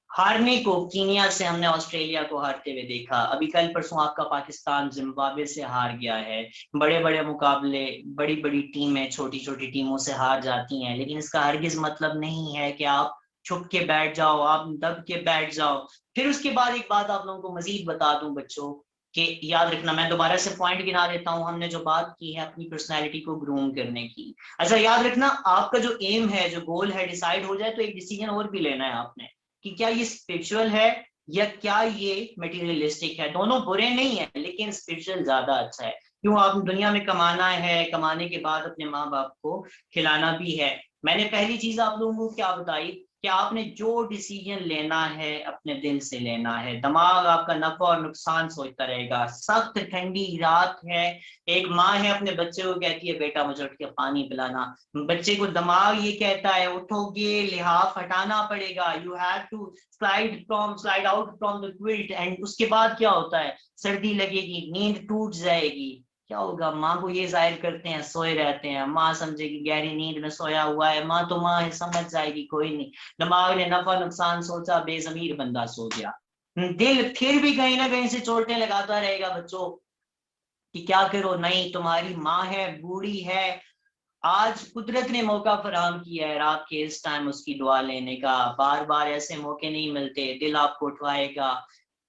ہارنے کو کینیا سے ہم نے آسٹریلیا کو ہارتے ہوئے دیکھا. ابھی کل پرسوں آپ کا پاکستان زمبابوے سے ہار گیا ہے. بڑے بڑے مقابلے، بڑی بڑی ٹیمیں چھوٹی چھوٹی ٹیموں سے ہار جاتی ہیں، لیکن اس کا ہرگز مطلب نہیں ہے کہ آپ چھپ کے بیٹھ جاؤ، آپ دب کے بیٹھ جاؤ. پھر اس کے بعد ایک بات آپ لوگوں کو مزید بتا دوں بچوں کہ یاد رکھنا، میں دوبارہ سے پوائنٹ گنا دیتا ہوں. ہم نے جو بات کی ہے اپنی پرسنالٹی کو گروم کرنے کی. اچھا یاد رکھنا، آپ کا جو ایم ہے، جو گول ہے، ڈیسائیڈ ہو جائے تو ایک ڈیسیجن اور بھی لینا ہے آپ نے کہ کیا یہ اسپرچل ہے یا کیا یہ میٹیریلسٹک ہے. دونوں برے نہیں ہیں لیکن اسپرچل زیادہ اچھا ہے. کیوں؟ آپ دنیا میں کمانا ہے، کمانے کے بعد اپنے ماں باپ کو کھلانا بھی ہے. میں نے پہلی چیز آپ لوگوں کو کیا بتائی کہ آپ نے جو ڈیسیجن لینا ہے اپنے دل سے لینا ہے. دماغ آپ کا نفع اور نقصان سوچتا رہے گا. سخت ٹھنڈی رات ہے، ایک ماں ہے اپنے بچے کو کہتی ہے بیٹا مجھے اٹھ کے پانی پلانا. بچے کو دماغ یہ کہتا ہے اٹھو گے لحاف ہٹانا پڑے گا، you have to slide out from the quilt. And اس کے بعد کیا ہوتا ہے؟ سردی لگے گی، نیند ٹوٹ جائے گی، کیا ہوگا؟ ماں کو یہ ظاہر کرتے ہیں سوئے رہتے ہیں، ماں سمجھے گی گہری نیند میں سویا ہوا ہے، ماں تو ماں ہے سمجھ جائے گی کوئی نہیں. دماغ نے نفع نقصان سوچا، بے ضمیر بندہ سو گیا. دل پھر بھی کہیں نہ کہیں سے چوٹیں لگاتا رہے گا بچوں کہ کیا کرو. نہیں، تمہاری ماں ہے، بوڑھی ہے، آج قدرت نے موقع فراہم کیا ہے رات کے اس ٹائم اس کی دعا لینے کا. بار بار ایسے موقع نہیں ملتے. دل آپ کو اٹھوائے گا،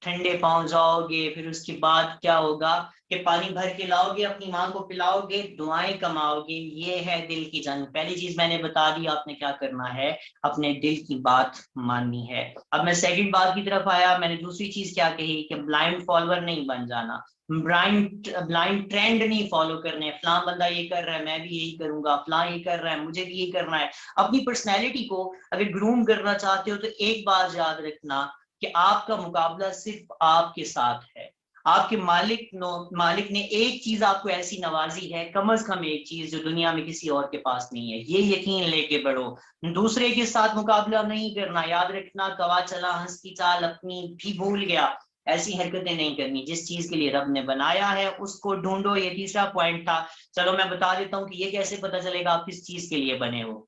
ٹھنڈے پاؤں جاؤ گے، پھر اس کے بعد کیا ہوگا کہ پانی بھر کے لاؤ گے، اپنی ماں کو پلاؤ گے، دعائیں کماؤ گے. یہ ہے دل کی جنگ. پہلی چیز میں نے بتا دی، آپ نے کیا کرنا ہے، اپنے دل کی بات ماننی ہے. اب میں سیکنڈ بات کی طرف آیا. میں نے دوسری چیز کیا کہی کہ بلائنڈ فالوور نہیں بن جانا، بلائنڈ ٹرینڈ نہیں فالو کرنے. فلاں بندہ یہ کر رہا ہے میں بھی یہی کروں گا، فلاں یہ کر رہا ہے مجھے بھی یہ کرنا ہے. اپنی پرسنالٹی کو اگر گروم کرنا چاہتے ہو تو ایک بات یاد رکھنا کہ آپ کا مقابلہ صرف آپ کے ساتھ ہے. آپ کے مالک نے ایک چیز آپ کو ایسی نوازی ہے، کم از کم ایک چیز جو دنیا میں کسی اور کے پاس نہیں ہے. یہ یقین لے کے بڑھو. دوسرے کے ساتھ مقابلہ نہیں کرنا. یاد رکھنا کوا چلا ہنس کی چال اپنی بھی بھول گیا. ایسی حرکتیں نہیں کرنی. جس چیز کے لیے رب نے بنایا ہے اس کو ڈھونڈو. یہ تیسرا پوائنٹ تھا. چلو میں بتا دیتا ہوں کہ یہ کیسے پتا چلے گا آپ کس چیز کے لیے بنے ہو.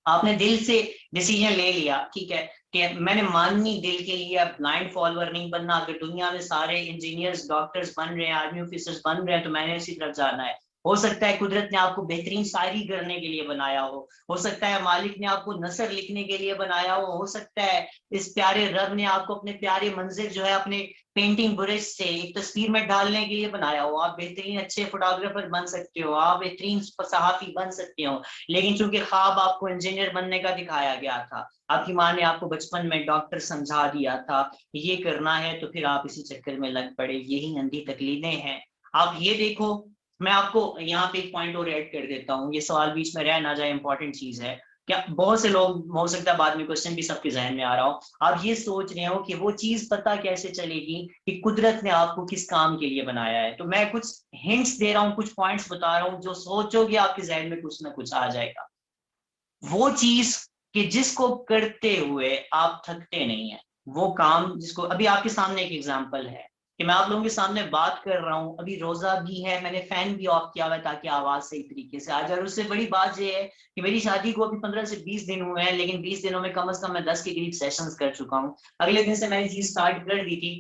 آپ نے دل سے ڈیسیجن لے لیا، ٹھیک ہے، کہ میں نے ماننی دل کے لیے. بلائنڈ فالوور نہیں بننا. اگر دنیا میں سارے انجینئرز ڈاکٹرز بن رہے ہیں، آرمی آفیسرز بن رہے ہیں تو میں نے اسی طرف جانا ہے. ہو سکتا ہے قدرت نے آپ کو بہترین شاعری کرنے کے لیے بنایا ہو سکتا ہے مالک نے آپ کو نثر لکھنے کے لیے بنایا ہو سکتا ہے اس پیارے رب نے آپ کو اپنے پیارے منظر جو ہے اپنے پینٹنگ برش سے ایک تصویر میں ڈالنے کے لیے بنایا ہو. آپ بہترین اچھے فوٹوگرافر بن سکتے ہو، آپ بہترین صحافی بن سکتے ہو، لیکن چونکہ خواب آپ کو انجینئر بننے کا دکھایا گیا تھا، آپ کی ماں نے آپ کو بچپن میں ڈاکٹر سمجھا دیا تھا یہ کرنا ہے، تو پھر آپ اسی چکر میں لگ پڑے. یہی اندھی تقلیدیں ہیں. آپ یہ دیکھو، میں آپ کو یہاں پہ ایک پوائنٹ اور ایڈ کر دیتا ہوں، یہ سوال بیچ میں رہ نہ جائے، امپورٹنٹ چیز ہے. کیا بہت سے لوگ، ہو سکتا ہے بعد میں کوشچن بھی سب کے ذہن میں آ رہا ہو، آپ یہ سوچ رہے ہو کہ وہ چیز پتہ کیسے چلے گی کہ قدرت نے آپ کو کس کام کے لیے بنایا ہے. تو میں کچھ ہنٹس دے رہا ہوں، کچھ پوائنٹس بتا رہا ہوں، جو سوچو گے آپ کے ذہن میں کچھ نہ کچھ آ جائے گا. وہ چیز کہ جس کو کرتے ہوئے آپ تھکتے نہیں ہیں، وہ کام جس کو، ابھی آپ کے سامنے ایک ایگزامپل ہے کہ میں آپ لوگوں کے سامنے بات کر رہا ہوں، ابھی روزہ بھی ہے، میں نے فین بھی آف کیا ہوا ہے تاکہ آواز صحیح طریقے سے آ جائے. اور اس سے بڑی بات یہ ہے کہ میری شادی کو ابھی 15 سے 20 دن ہوئے ہیں، لیکن 20 دنوں میں کم از کم میں 10 کے قریب سیشنز کر چکا ہوں. اگلے دن سے میں نے چیز سٹارٹ کر دی تھی.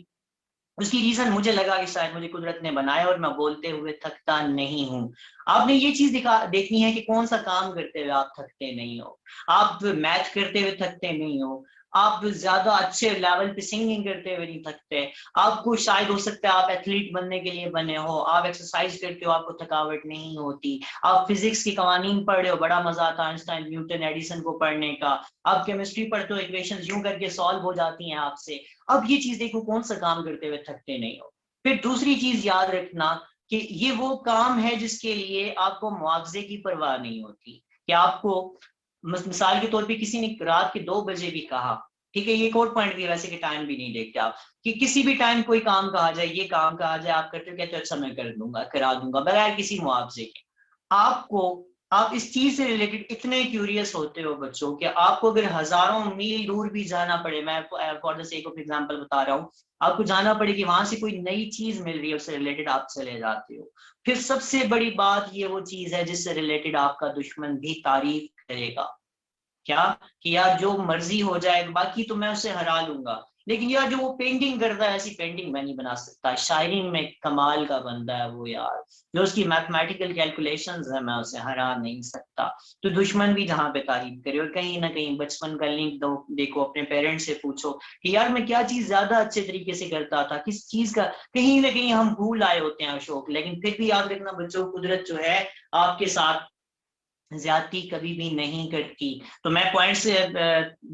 اس کی ریزن مجھے لگا کہ شاید مجھے قدرت نے بنایا اور میں بولتے ہوئے تھکتا نہیں ہوں. آپ نے یہ چیز دیکھنی ہے کہ کون سا کام کرتے ہوئے آپ تھکتے نہیں ہو. آپ میتھ کرتے ہوئے تھکتے نہیں ہو، آپ زیادہ اچھے لیول پہ سنگنگ کرتے ہوئے نہیں تھکتے. آپ کو شاید ہو سکتا ہے آپ ایتھلیٹ بننے کے لیے بنے ہو، آپ ایکسرسائز کرتے ہو آپ کو تھکاوٹ نہیں ہوتی. آپ فزکس کی قوانین پڑھ رہے ہو، بڑا مزہ آتا ہے آئنسٹائن نیوٹن ایڈیسن کو پڑھنے کا. آپ کیمسٹری پڑھتے ہو، ایکویشنز یوں کر کے سالو ہو جاتی ہیں آپ سے. اب یہ چیز دیکھو کون سا کام کرتے ہوئے تھکتے نہیں ہو. پھر دوسری چیز یاد رکھنا کہ یہ وہ کام ہے جس کے لیے آپ کو معاوضے کی پرواہ نہیں ہوتی. کہ آپ کو مثال کے طور پہ کسی نے رات کے 2 بجے بھی کہا، ٹھیک ہے، یہ ایک اور پوائنٹ بھی ہے ویسے کہ ٹائم بھی نہیں دیکھتے آپ، کہ کسی بھی ٹائم کوئی کام کہا جائے، یہ کام کہا جائے، آپ کرتے ہو کہتے ہو اچھا میں کر دوں گا، کرا دوں گا بغیر کسی معاوضے کے. آپ اس چیز سے ریلیٹڈ اتنے کیوریس ہوتے ہو بچوں کہ آپ کو اگر ہزاروں میل دور بھی جانا پڑے، میں for the sake of example بتا رہا ہوں، آپ کو جانا پڑے کہ وہاں سے کوئی نئی چیز مل رہی ہے اس سے ریلیٹڈ آپ چلے جاتے ہو. پھر سب سے بڑی بات یہ وہ چیز ہے جس سے ریلیٹڈ آپ کا دشمن بھی تعریف کرے گا. کیا کہ یار جو مرضی ہو جائے باقی تو میں اسے ہرا لوں گا، لیکن یار جو وہ پینٹنگ کرتا ہے ایسی پینٹنگ میں نہیں بنا سکتا. شاعری میں کمال کا بندہ ہے وہ یار، جو اس کی میتھمیٹیکل کیلکولیشنز ہیں میں اسے ہرا نہیں سکتا. تو دشمن بھی جہاں پہ تعریف کرے. اور کہیں نہ کہیں بچپن کا لنک دیکھو، اپنے پیرنٹس سے پوچھو کہ یار میں کیا چیز زیادہ اچھے طریقے سے کرتا تھا، کس چیز کا کہیں نہ کہیں ہم بھول آئے ہوتے ہیں شوق. لیکن پھر بھی یاد رکھنا بچوں، قدرت جو ہے آپ کے ساتھ زیادتی کبھی بھی نہیں کرتی. تو میں پوائنٹ سے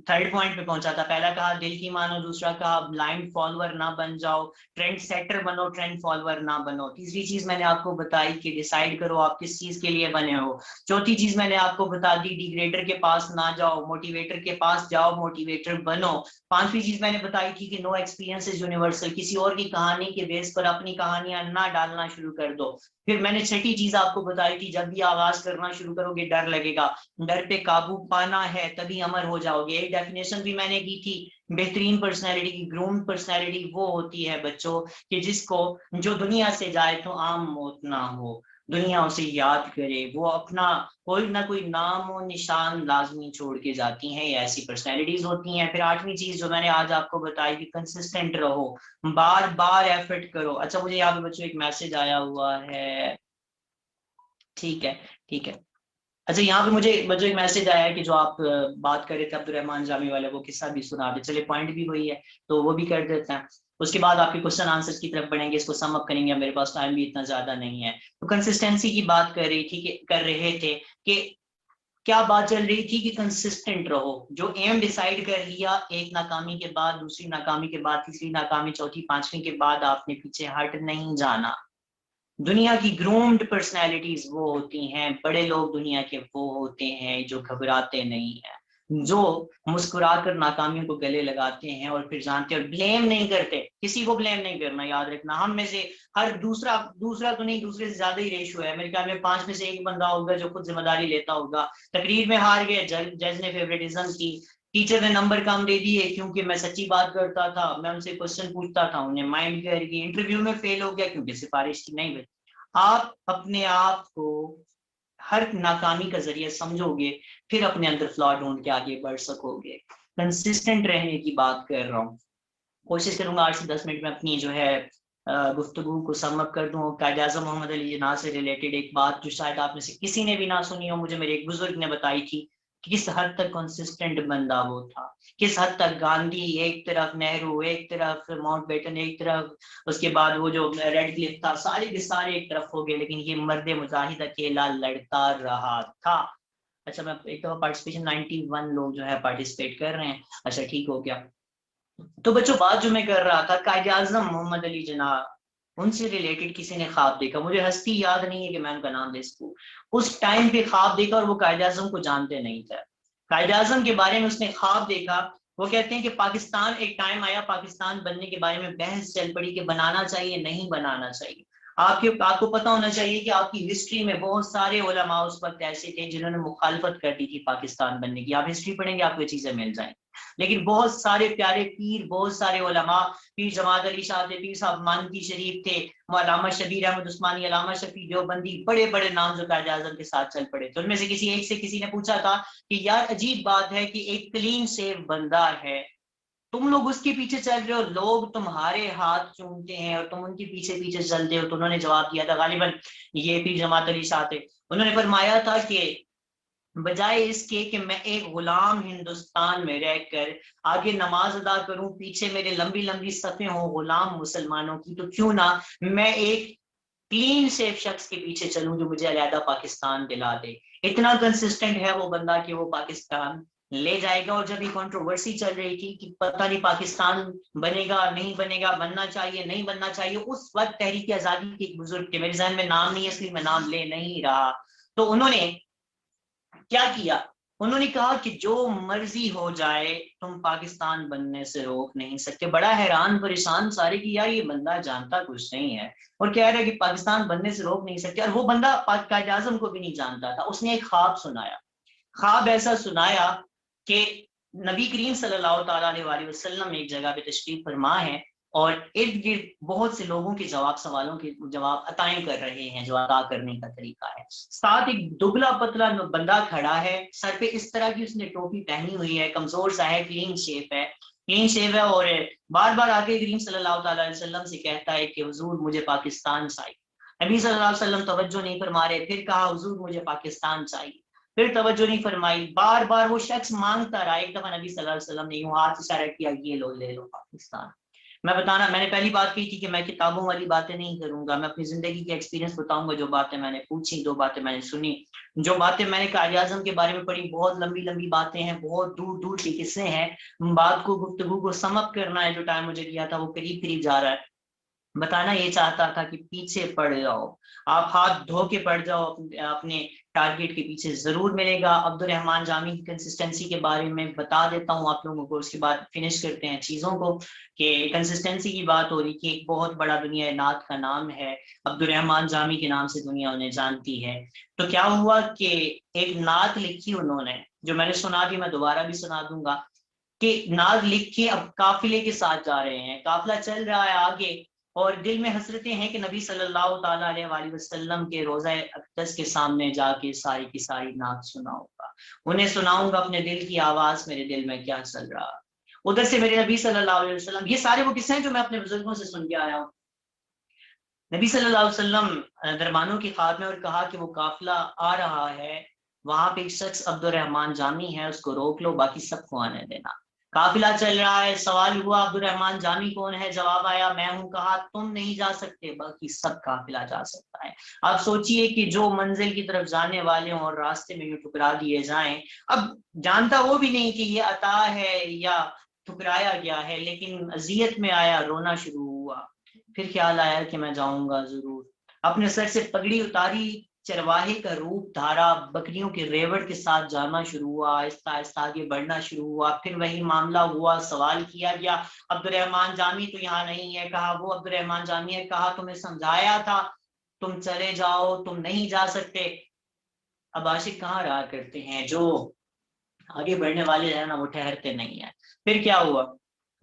تھرڈ پوائنٹ پہ پہنچا تھا. پہلا کہا دل کی مانو، دوسرا کہا بلائنڈ فالوور نہ بن جاؤ، ٹرینڈ سیٹر بنو، ٹرینڈ فالوور نہ بنو. تیسری چیز میں نے آپ کو بتائی کہ ڈیسائیڈ کرو آپ کس چیز کے لیے بنے ہو. چوتھی چیز میں نے آپ کو بتا دی ڈیگریڈر کے پاس نہ جاؤ، موٹیویٹر کے پاس جاؤ، موٹیویٹر بنو. پانچویں چیز میں نے بتائی تھی کہ نو ایکسپیرینس از یونیورسل، کسی اور کی کہانی کے بیس پر اپنی کہانیاں نہ ڈالنا شروع کر دو. پھر میں نے چھٹی چیز آپ کو بتائی تھی جب بھی آغاز کرنا شروع کرو گے ڈر لگے گا، ڈر پہ قابو پانا ہے تبھی امر ہو جاؤ گے. ایک ڈیفینیشن بھی میں نے کی تھی بہترین پرسنالٹی کی، گروم پرسنالٹی وہ ہوتی ہے بچوں کہ جس کو جو دنیا سے جائے تو عام موت نہ ہو، دنیا اسے یاد کرے، وہ اپنا کوئی نہ کوئی نام و نشان لازمی چھوڑ کے جاتی ہیں. یہ ایسی پرسنالٹیز ہوتی ہیں. پھر آٹھویں چیز جو میں نے آج آپ کو بتائی کہ کنسسٹنٹ رہو، بار بار ایفرٹ کرو. اچھا مجھے یہاں پہ بچوں ایک میسج آیا ہوا ہے، ٹھیک ہے ٹھیک ہے. اچھا یہاں پہ مجھے ایک میسج آیا ہے کہ جو آپ بات کر رہے تھے عبد الرحمان جامی والے، وہ قصہ بھی سنا دے. چلے پوائنٹ بھی وہی ہے تو وہ بھی کر دیتے ہیں. اس کے بعد آپ کے کوشچن آنسر کی طرف بڑھیں گے, اس کو سم اپ کریں گے, میرے پاس ٹائم بھی اتنا زیادہ نہیں ہے. تو کنسسٹنسی کی بات کر رہے تھے کہ کیا بات چل رہی تھی کہ کنسسٹنٹ رہو, جو ایم ڈیسائیڈ کر لیا ایک ناکامی کے بعد, دوسری ناکامی کے بعد, تیسری ناکامی, چوتھی, پانچویں کے بعد آپ نے پیچھے ہٹ نہیں جانا. دنیا کی گرومڈ پرسنالٹیز وہ ہوتی ہیں, بڑے لوگ دنیا کے وہ ہوتے ہیں جو گھبراتے نہیں ہیں, جو مسکرا کر ناکامیوں کو گلے لگاتے ہیں اور پھر جانتے اور بلیم نہیں کرتے. کسی کو بلیم نہیں کرنا, یاد رکھنا. ہم میں سے ہر دوسرا تو نہیں, دوسرے سے زیادہ ہی ریشو ہے. میرے خیال میں 5 میں سے 1 بندہ ہوگا جو خود ذمہ داری لیتا ہوگا. تقریر میں ہار گئے, جج نے فیوریٹزم کی, ٹیچر نے نمبر کم دے دیے کیونکہ میں سچی بات کرتا تھا, میں ان سے کوشچن پوچھتا تھا, انہیں مائنڈ کر گئی, انٹرویو میں فیل ہو گیا کیونکہ سفارش کی نہیں بچی. آپ اپنے آپ کو ہر ناکامی کا ذریعہ سمجھو گے, پھر اپنے اندر فلا ڈھونڈ کے آگے بڑھ سکو گے. کنسسٹنٹ رہنے کی بات کر رہا ہوں. کوشش کروں گا 8 سے 10 منٹ میں اپنی جو ہے گفتگو کو سم اپ کر دوں. قائد اعظم محمد علی جناح سے ریلیٹڈ ایک بات جو شاید آپ میں سے کسی نے بھی نہ سنی ہو, مجھے میرے ایک بزرگ نے بتائی تھی کہ کس حد تک کنسسٹنٹ بندہ وہ تھا, کس حد تک گاندھی ایک طرف, نہرو ایک طرف, ماؤنٹ بیٹن ایک طرف, اس کے بعد وہ جو ریڈ کلف تھا, سارے کے سارے ایک طرف ہو گئے, لیکن یہ مرد مجاہد اکیلا لڑتا رہا تھا. اچھا میں ایک دفعہ پارٹیسپیشن 91 لوگ جو ہے پارٹیسپیٹ کر رہے ہیں. اچھا ٹھیک ہو گیا. تو بچوں بات جو میں کر رہا تھا, قائد اعظم محمد علی جناح, ان سے ریلیٹڈ کسی نے خواب دیکھا, مجھے ہستی یاد نہیں ہے کہ میں ان کا نام دے سکوں, اس ٹائم پہ خواب دیکھا, اور وہ قائد اعظم کو جانتے نہیں تھے. قائد اعظم کے بارے میں اس نے خواب دیکھا. وہ کہتے ہیں کہ پاکستان, ایک ٹائم آیا پاکستان بننے کے بارے میں بحث چل پڑی کہ بنانا چاہیے نہیں بنانا چاہیے. آپ کو پتا ہونا چاہیے کہ آپ کی ہسٹری میں بہت سارے علماء اس وقت ایسے تھے جنہوں نے مخالفت کر دی تھی پاکستان بننے کی. آپ ہسٹری پڑھیں گے آپ کو یہ چیزیں مل جائیں. لیکن بہت سارے پیارے پیر, بہت سارے علماء, پیر جماعت علی شاہ تھے, پیر صاحب مانکی شریف تھے, علامہ شبیر احمد عثمانی, علامہ شفیع دیوبندی, بڑے بڑے نام جو قائد اعظم کے ساتھ چل پڑے تھے. ان میں سے کسی نے پوچھا تھا کہ یار عجیب بات ہے کہ ایک کلین سیو بندہ ہے, تم لوگ اس کے پیچھے چل رہے ہو, لوگ تمہارے ہاتھ چومتے ہیں اور تم ان کے پیچھے پیچھے چلتے ہو. تو انہوں نے جواب دیا تھا, غالباً یہ پیر جماعت علی شاہ تھے, انہوں نے فرمایا تھا کہ بجائے اس کے کہ میں ایک غلام ہندوستان میں رہ کر آگے نماز ادا کروں, پیچھے میرے لمبی لمبی صفیں ہوں غلام مسلمانوں کی, تو کیوں نہ میں ایک کلین سیف شخص کے پیچھے چلوں جو مجھے علیحدہ پاکستان دلا دے. اتنا کنسسٹنٹ ہے وہ بندہ کہ وہ پاکستان لے جائے گا. اور جب یہ کنٹروورسی چل رہی تھی کہ پتہ نہیں پاکستان بنے گا نہیں بنے گا, بننا چاہیے نہیں بننا چاہیے, اس وقت تحریک آزادی کے ایک بزرگ کے, میرے ذہن میں نام نہیں ہے اس لیے میں نام لے نہیں رہا, تو انہوں نے کیا کیا, انہوں نے کہا کہ جو مرضی ہو جائے تم پاکستان بننے سے روک نہیں سکتے. بڑا حیران پریشان سارے کہ یار یہ بندہ جانتا کچھ نہیں ہے اور کہہ رہا ہے کہ پاکستان بننے سے روک نہیں سکتے. اور وہ بندہ قائد اعظم کو بھی نہیں جانتا تھا. اس نے ایک خواب سنایا, خواب ایسا سنایا کہ نبی کریم صلی اللہ تعالیٰ علیہ وسلم ایک جگہ پہ تشریف فرما ہے اور ارد گرد بہت سے لوگوں کے سوالوں کے جواب عطائیں کر رہے ہیں, جو عطا کرنے کا طریقہ ہے. ساتھ ایک دبلا پتلا بندہ کھڑا ہے, سر پہ اس طرح کی اس نے ٹوپی پہنی ہوئی ہے, کمزور سا ہے, کلین شیپ ہے, اور بار بار آگے کریم صلی اللہ تعالیٰ علیہ وسلم سے کہتا ہے کہ حضور مجھے پاکستان چاہیے. نبی صلی اللہ علیہ وسلم توجہ نہیں فرما رہے, پھر کہا حضور مجھے پاکستان چاہیے, پھر توجہ نہیں فرمائی, بار بار وہ شخص مانگتا رہا. ایک دفعہ نبی صلی اللہ علیہ وسلم نے یوں ہاتھ اشارہ کیا, یہ لو لے لو پاکستان. میں نے پہلی بات کی تھی کہ میں کتابوں والی باتیں نہیں کروں گا, میں اپنی زندگی کے ایکسپیرینس بتاؤں گا, جو باتیں میں نے پوچھی, 2 باتیں میں نے سنی, جو باتیں میں نے قائد اعظم کے بارے میں پڑھی. بہت لمبی لمبی باتیں ہیں, بہت دور دور کے قصے ہیں, بات کو گفتگو کو سم اپ کرنا ہے, جو ٹائم مجھے دیا تھا وہ قریب جا رہا ہے. بتانا یہ چاہتا تھا کہ پیچھے پڑ جاؤ, آپ ہاتھ دھو کے پڑ جاؤ, اپنے ٹارگیٹ کے پیچھے ضرور ملے گا. عبد الرحمان جامی کی کنسسٹنسی کے بارے میں بتا دیتا ہوں آپ لوگوں کو, اس کے بعد فنش کرتے ہیں چیزوں کو. کہ کنسسٹنسی کی بات ہو رہی کہ ایک بہت بڑا دنیا نعت کا نام ہے, عبد الرحمان جامی کے نام سے دنیا انہیں جانتی ہے. تو کیا ہوا کہ ایک نعت لکھی انہوں نے, جو میں نے سنا دی, میں دوبارہ بھی سنا دوں گا, کہ نعت لکھی, اب قافلے کے ساتھ جا رہے ہیں, قافلہ چل رہا ہے آگے, اور دل میں حسرتیں ہیں کہ نبی صلی اللہ تعالیٰ علیہ وسلم کے روضہ اقدس کے سامنے جا کے ساری کی ساری نعت سناؤں گا, انہیں سناؤں گا اپنے دل کی آواز, میرے دل میں کیا چل رہا. ادھر سے میرے نبی صلی اللہ علیہ وسلم, یہ سارے وہ قصے ہیں جو میں اپنے بزرگوں سے سن کے آیا ہوں. نبی صلی اللہ علیہ وسلم دربانوں کی خواب میں, اور کہا کہ وہ قافلہ آ رہا ہے, وہاں پہ ایک شخص عبد الرحمان جامی ہے, اس کو روک لو, باقی سب کو آنے دینا. قافلہ چل رہا ہے, سوال ہوا عبد الرحمان جامی کون ہے, جواب آیا میں ہوں, کہا تم نہیں جا سکتے باقی سب قافلہ جا سکتا ہے. آپ سوچئے کہ جو منزل کی طرف جانے والے ہوں اور راستے میں یوں ٹکرا دیے جائیں, اب جانتا وہ بھی نہیں کہ یہ عطا ہے یا ٹھکرایا گیا ہے, لیکن اذیت میں آیا, رونا شروع ہوا. پھر خیال آیا کہ میں جاؤں گا ضرور. اپنے سر سے پگڑی اتاری, چرواہے کا روپ دھارا, بکریوں کے ریوڑ کے ساتھ جانا شروع ہوا, آہستہ آہستہ آگے بڑھنا شروع ہوا. پھر وہی معاملہ ہوا, سوال کیا گیا عبد الرحمان جامی تو یہاں نہیں ہے, کہا وہ عبد الرحمان جامی ہے, کہا تمہیں سمجھایا تھا تم چلے جاؤ, تم نہیں جا سکتے. اب عاشق کہاں رہا کرتے ہیں, جو آگے بڑھنے والے ہیں نا وہ ٹھہرتے نہیں ہیں. پھر کیا ہوا,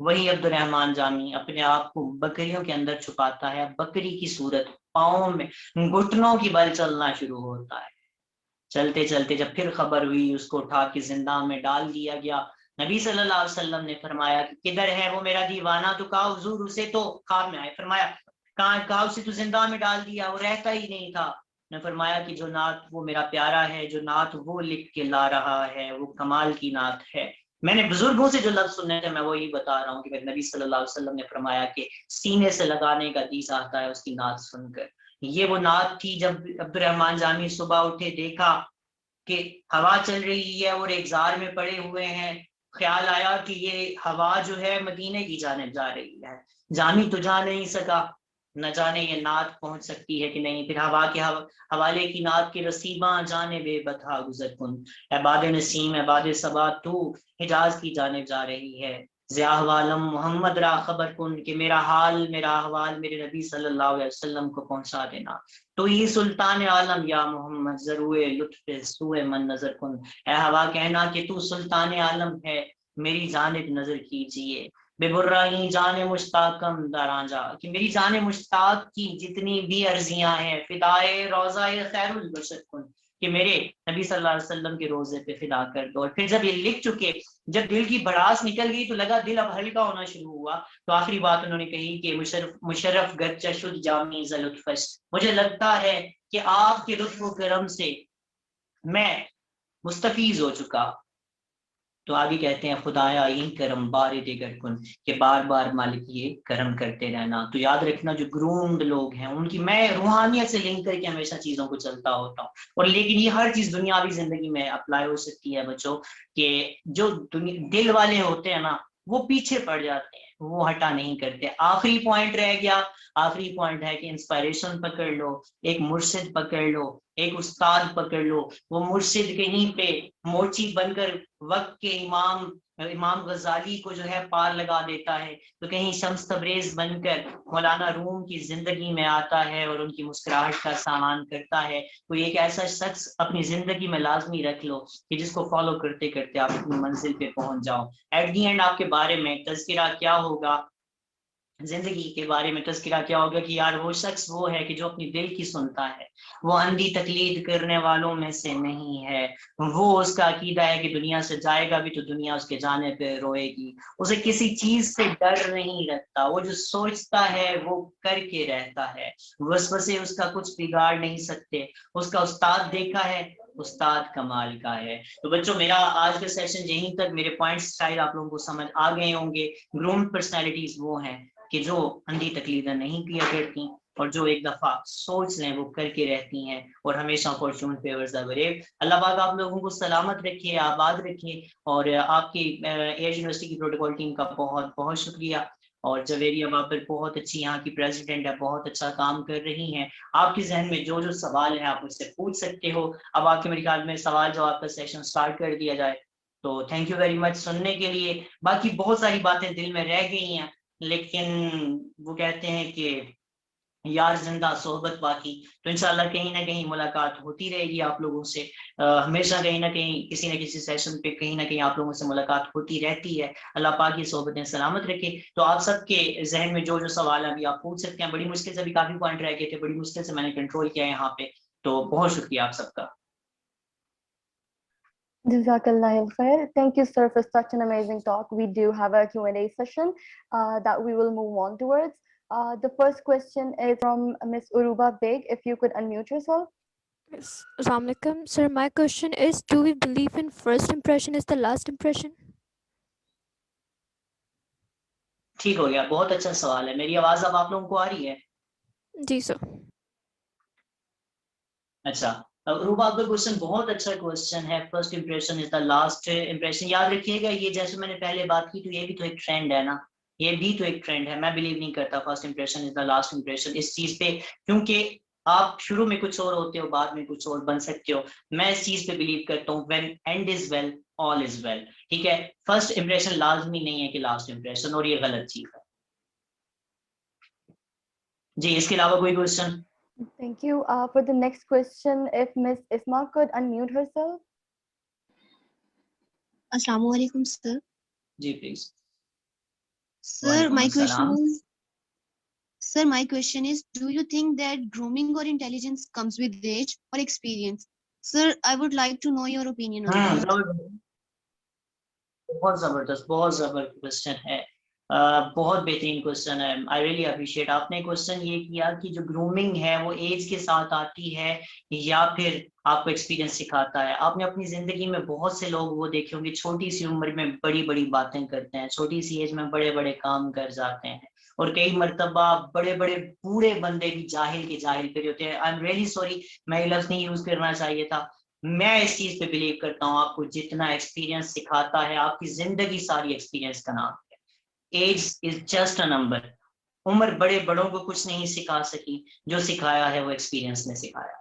وہی عبد الرحمان جامی اپنے آپ کو بکریوں کے اندر چھپاتا ہے, بکری کی صورت, پاؤں میں گھٹنوں کی بل چلنا شروع ہوتا ہے. چلتے چلتے جب پھر خبر ہوئی, اس کو اٹھا کے زندان میں ڈال دیا گیا. نبی صلی اللہ علیہ وسلم نے فرمایا کہ کدھر ہے وہ میرا دیوانہ, تو کہا حضور اسے تو خواب میں آئے. فرمایا کہا اسے تو زندان میں ڈال دیا, وہ رہتا ہی نہیں تھا. نے فرمایا کہ جو نعت وہ میرا پیارا ہے, جو نعت وہ لکھ کے لا رہا ہے وہ کمال کی نعت ہے. میں نے بزرگوں سے جو لفظ سننے تھے میں وہی بتا رہا ہوں کہ نبی صلی اللہ علیہ وسلم نے فرمایا کہ سینے سے لگانے کا دیس آتا ہے اس کی نعت سن کر. یہ وہ نعت تھی. جب عبد الرحمان جامی صبح اٹھے, دیکھا کہ ہوا چل رہی ہے اور ایک زار میں پڑے ہوئے ہیں, خیال آیا کہ یہ ہوا جو ہے مدینے کی جانب جا رہی ہے. جامی تو جا نہیں سکا, نہ جانے یہ نعت پہنچ سکتی ہے کہ نہیں. پھر ہوا کے حوالے کی نعت کے رسیباں جانے بے بتا گزر کن, عباد نسیم عباد صبا تو حجاز کی جانب جا رہی ہے. ضیاء عالم محمد را خبر کن کہ میرا حال میرا احوال میرے نبی صلی اللہ علیہ وسلم کو پہنچا دینا. تو یہ سلطان عالم یا محمد ضرور لطف سوئے من نظر کن, اے ہوا کہنا کہ تو سلطان عالم ہے, میری جانب نظر کیجئے. بے برہی جان مشتاقم درانجا, کہ میری جان مشتاق کی جتنی بھی عرضیاں ہیں, فدائے روضہ خیر البشر کن, کہ میرے نبی صلی اللہ علیہ وسلم کے روزے پہ فدا کر دو. اور پھر جب یہ لکھ چکے, جب دل کی بڑاس نکل گئی تو لگا دل اب ہلکا ہونا شروع ہوا. تو آخری بات انہوں نے کہی کہ مشرف گرچہ شد جامی ز لطفش, مجھے لگتا ہے کہ آپ کے لطف و کرم سے میں مستفیض ہو چکا. تو آگے کہتے ہیں خدایا این کرم بار دیگر کن, کہ بار بار مالک یہ کرم کرتے رہنا. تو یاد رکھنا جو گرومڈ لوگ ہیں ان کی میں روحانیت سے لنک کر کے ہمیشہ چیزوں کو چلتا ہوتا ہوں. اور لیکن یہ ہر چیز دنیاوی زندگی میں اپلائی ہو سکتی ہے بچوں, کہ جو دل والے ہوتے ہیں نا وہ پیچھے پڑ جاتے ہیں, وہ ہٹا نہیں کرتے. آخری پوائنٹ رہ گیا, آخری پوائنٹ ہے کہ انسپائریشن پکڑ لو, ایک مرشد پکڑ لو, ایک استاد پکڑ لو. وہ مرشد کہیں پہ موچی بن کر وقت کے امام غزالی کو جو ہے پار لگا دیتا ہے, تو کہیں شمس تبریز بن کر مولانا روم کی زندگی میں آتا ہے اور ان کی مسکراہٹ کا سامان کرتا ہے. تو ایک ایسا شخص اپنی زندگی میں لازمی رکھ لو کہ جس کو فالو کرتے کرتے آپ اپنی منزل پہ پہنچ جاؤ. ایٹ دی اینڈ آپ کے بارے میں تذکرہ کیا ہوگا, زندگی کے بارے میں تذکرہ کیا ہوگا کہ یار وہ شخص وہ ہے کہ جو اپنی دل کی سنتا ہے, وہ اندھی تقلید کرنے والوں میں سے نہیں ہے. وہ اس کا عقیدہ ہے کہ دنیا سے جائے گا بھی تو دنیا اس کے جانے پہ روئے گی. اسے کسی چیز سے ڈر نہیں رکھتا, وہ جو سوچتا ہے وہ کر کے رہتا ہے. وسوسے اس کا کچھ بگاڑ نہیں سکتے. اس کا استاد دیکھا ہے, استاد کمال کا ہے. تو بچوں میرا آج کا سیشن یہیں تک. میرے پوائنٹس شاید آپ لوگوں کو سمجھ آ گئے ہوں گے. گرومڈ پرسنالٹیز وہ ہیں کہ جو اندھی تقلیدیں نہیں کیا کرتی, اور جو ایک دفعہ سوچ لیں وہ کر کے رہتی ہیں, اور ہمیشہ فارچون فیورز دا بریو. اللہ پاک آپ لوگوں کو سلامت رکھے, آباد رکھے. اور آپ کی ایج یونیورسٹی کی پروٹوکول ٹیم کا بہت بہت شکریہ. اور جویریہ بابر بہت اچھی یہاں کی پریزیڈنٹ ہے, بہت اچھا کام کر رہی ہیں. آپ کے ذہن میں جو جو سوال ہے آپ مجھ سے پوچھ سکتے ہو. اب آپ کے میرے خیال میں سوال جواب کا سیشن سٹارٹ کر دیا جائے. تو تھینک یو ویری مچ سننے کے لیے. باقی بہت ساری باتیں دل میں رہ گئی ہیں, لیکن وہ کہتے ہیں کہ یار زندہ صحبت باقی. تو انشاءاللہ کہیں نہ کہیں ملاقات ہوتی رہے گی آپ لوگوں سے. ہمیشہ کہیں نہ کسی سیشن پہ کہیں نہ کہیں آپ لوگوں سے ملاقات ہوتی رہتی ہے. اللہ پاک کی صحبتیں سلامت رکھے. تو آپ سب کے ذہن میں جو جو سوال ہیں ابھی آپ پوچھ سکتے ہیں. بڑی مشکل سے ابھی کافی پوائنٹ رہ گئے تھے, بڑی مشکل سے میں نے کنٹرول کیا یہاں پہ. تو بہت شکریہ آپ سب کا. Jazakallah khair. Thank you, sir, for such an amazing talk. We do have a Q&A session that we will move on towards. The first question is from Miss Uruba Beg. If you could unmute yourself. Yes. Assalamu alaikum. Sir, my question is, do we believe in first impression is the last impression? ٹھیک ہو گیا, بہت اچھا سوال ہے. میری آواز اب آپ لوگوں کو آ رہی ہے؟ جی سر. اچھا, روبا آپ کا کوشچن بہت اچھا کوشچن ہے. First impression is the last impression. یاد رکھیے گا, یہ جیسے میں نے پہلے بات کی تو یہ بھی تو ایک ٹرینڈ ہے نا, یہ بھی تو ایک ٹرینڈ ہے. میں بلیو نہیں کرتا first impression is the last impression اس چیز پہ, کیونکہ آپ شروع میں کچھ اور ہوتے ہو, بعد میں کچھ اور بن سکتے ہو. میں اس چیز پہ بلیو کرتا ہوں when end is well all is well. ٹھیک ہے, فرسٹ امپریشن لازمی نہیں ہے کہ لاسٹ امپریشن, اور یہ غلط چیز ہے. جی, اس کے علاوہ کوئی question? Thank you. For the next question, if Miss Isma could unmute herself. Assalamu alaikum, sir. جی please. Sir, my question is, do you think that grooming or intelligence comes with age or experience? Sir, I would like to know your opinion on that. بہت زبردست, بہت زبردست question ہے, بہت بہترین question ہے. I really appreciate آپ نے کوشچن یہ کیا کہ جو گرومنگ ہے وہ ایج کے ساتھ آتی ہے یا پھر آپ کو ایکسپیرینس سکھاتا ہے. آپ نے اپنی زندگی میں بہت سے لوگ وہ دیکھے ہوں گے چھوٹی سی عمر میں بڑی بڑی باتیں کرتے ہیں, چھوٹی سی ایج میں بڑے بڑے کام کر جاتے ہیں, اور کئی مرتبہ بڑے بڑے بوڑھے بندے بھی جاہل کے جاہل پھر ہوتے ہیں. آئی ایم ریئلی سوری, میں یہ لفظ نہیں یوز کرنا چاہیے تھا. میں اس چیز پہ بلیو کرتا ہوں, آپ کو جتنا ایکسپیرینس سکھاتا ہے, آپ کی زندگی ساری ایکسپیرینس کا نام ہے. Age is just a number. عمر بڑے بڑوں کو کچھ نہیں سکھا سکی, جو سکھایا ہے وہ ایکسپیرینس نے سکھایا.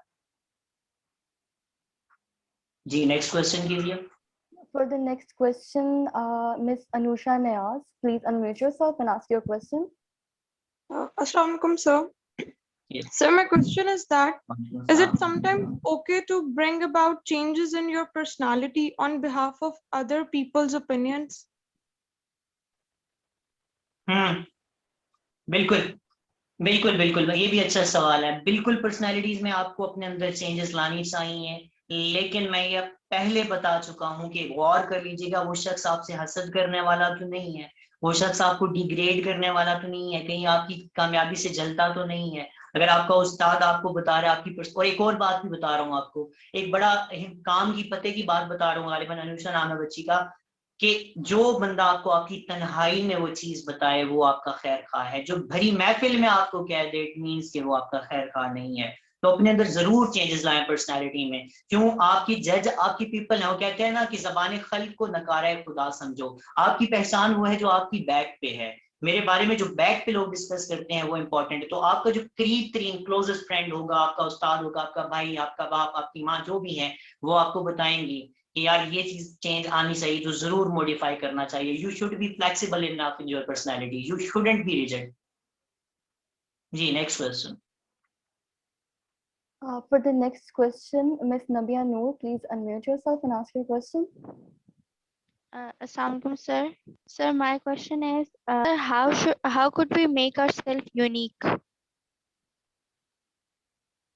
جی نیکسٹ کوشچن کیجیے. For the next question, Miss Anusha Nayaz, please unmute yourself and ask your question. Assalamu alaikum, sir. Yes. Sir, my question is that, is it sometimes okay to bring about changes in your personality on behalf of other people's opinions? بالکل بالکل بالکل, یہ بھی اچھا سوال ہے. بالکل personalities میں آپ کو اپنے اندر چینجز لانی چاہیے, لیکن میں یہ پہلے بتا چکا ہوں کہ غور کر لیجیے گا وہ شخص آپ سے حسد کرنے والا تو نہیں ہے, وہ شخص آپ کو ڈیگریڈ کرنے والا تو نہیں ہے, کہیں آپ کی کامیابی سے جلتا تو نہیں ہے. اگر آپ کا استاد آپ کو بتا رہا ہے آپ کی اور ایک اور بات بھی بتا رہا ہوں آپ کو, ایک بڑا کام کی پتے کی بات بتا رہا ہوں, غالباً انوشا نام ہے بچی کا, کہ جو بندہ آپ کو آپ کی تنہائی میں وہ چیز بتائے وہ آپ کا خیر خواہ ہے, جو بھری محفل میں آپ کو کہہ دے اٹ مینس کہ وہ آپ کا خیر خواہ نہیں ہے. تو اپنے اندر ضرور چینجز لائیں پرسنالٹی میں. کیوں؟ آپ کی جج آپ کی پیپل ہے, وہ کہتے ہیں نا کہ زبان خلق کو نکارہ خدا سمجھو. آپ کی پہچان وہ ہے جو آپ کی بیک پہ ہے. میرے بارے میں جو بیک پہ لوگ ڈسکس کرتے ہیں وہ امپورٹنٹ ہے. تو آپ کا جو قریب ترین کلوزسٹ فرینڈ ہوگا, آپ کا استاد ہوگا, آپ کا بھائی, آپ کا باپ, آپ کی ماں, جو بھی ہے, وہ آپ کو بتائیں گی کہ یار یہ چیز چینج آنی چاہیے, جو ضرور موڈیفائی کرنا چاہیے. You should be flexible enough in your personality, you shouldn't be rigid. جی next question. For the next question, Miss Nabia Noor, please unmute yourself and ask your question. Assalamu alaikum, sir. Sir, my question is, how could we make ourselves unique?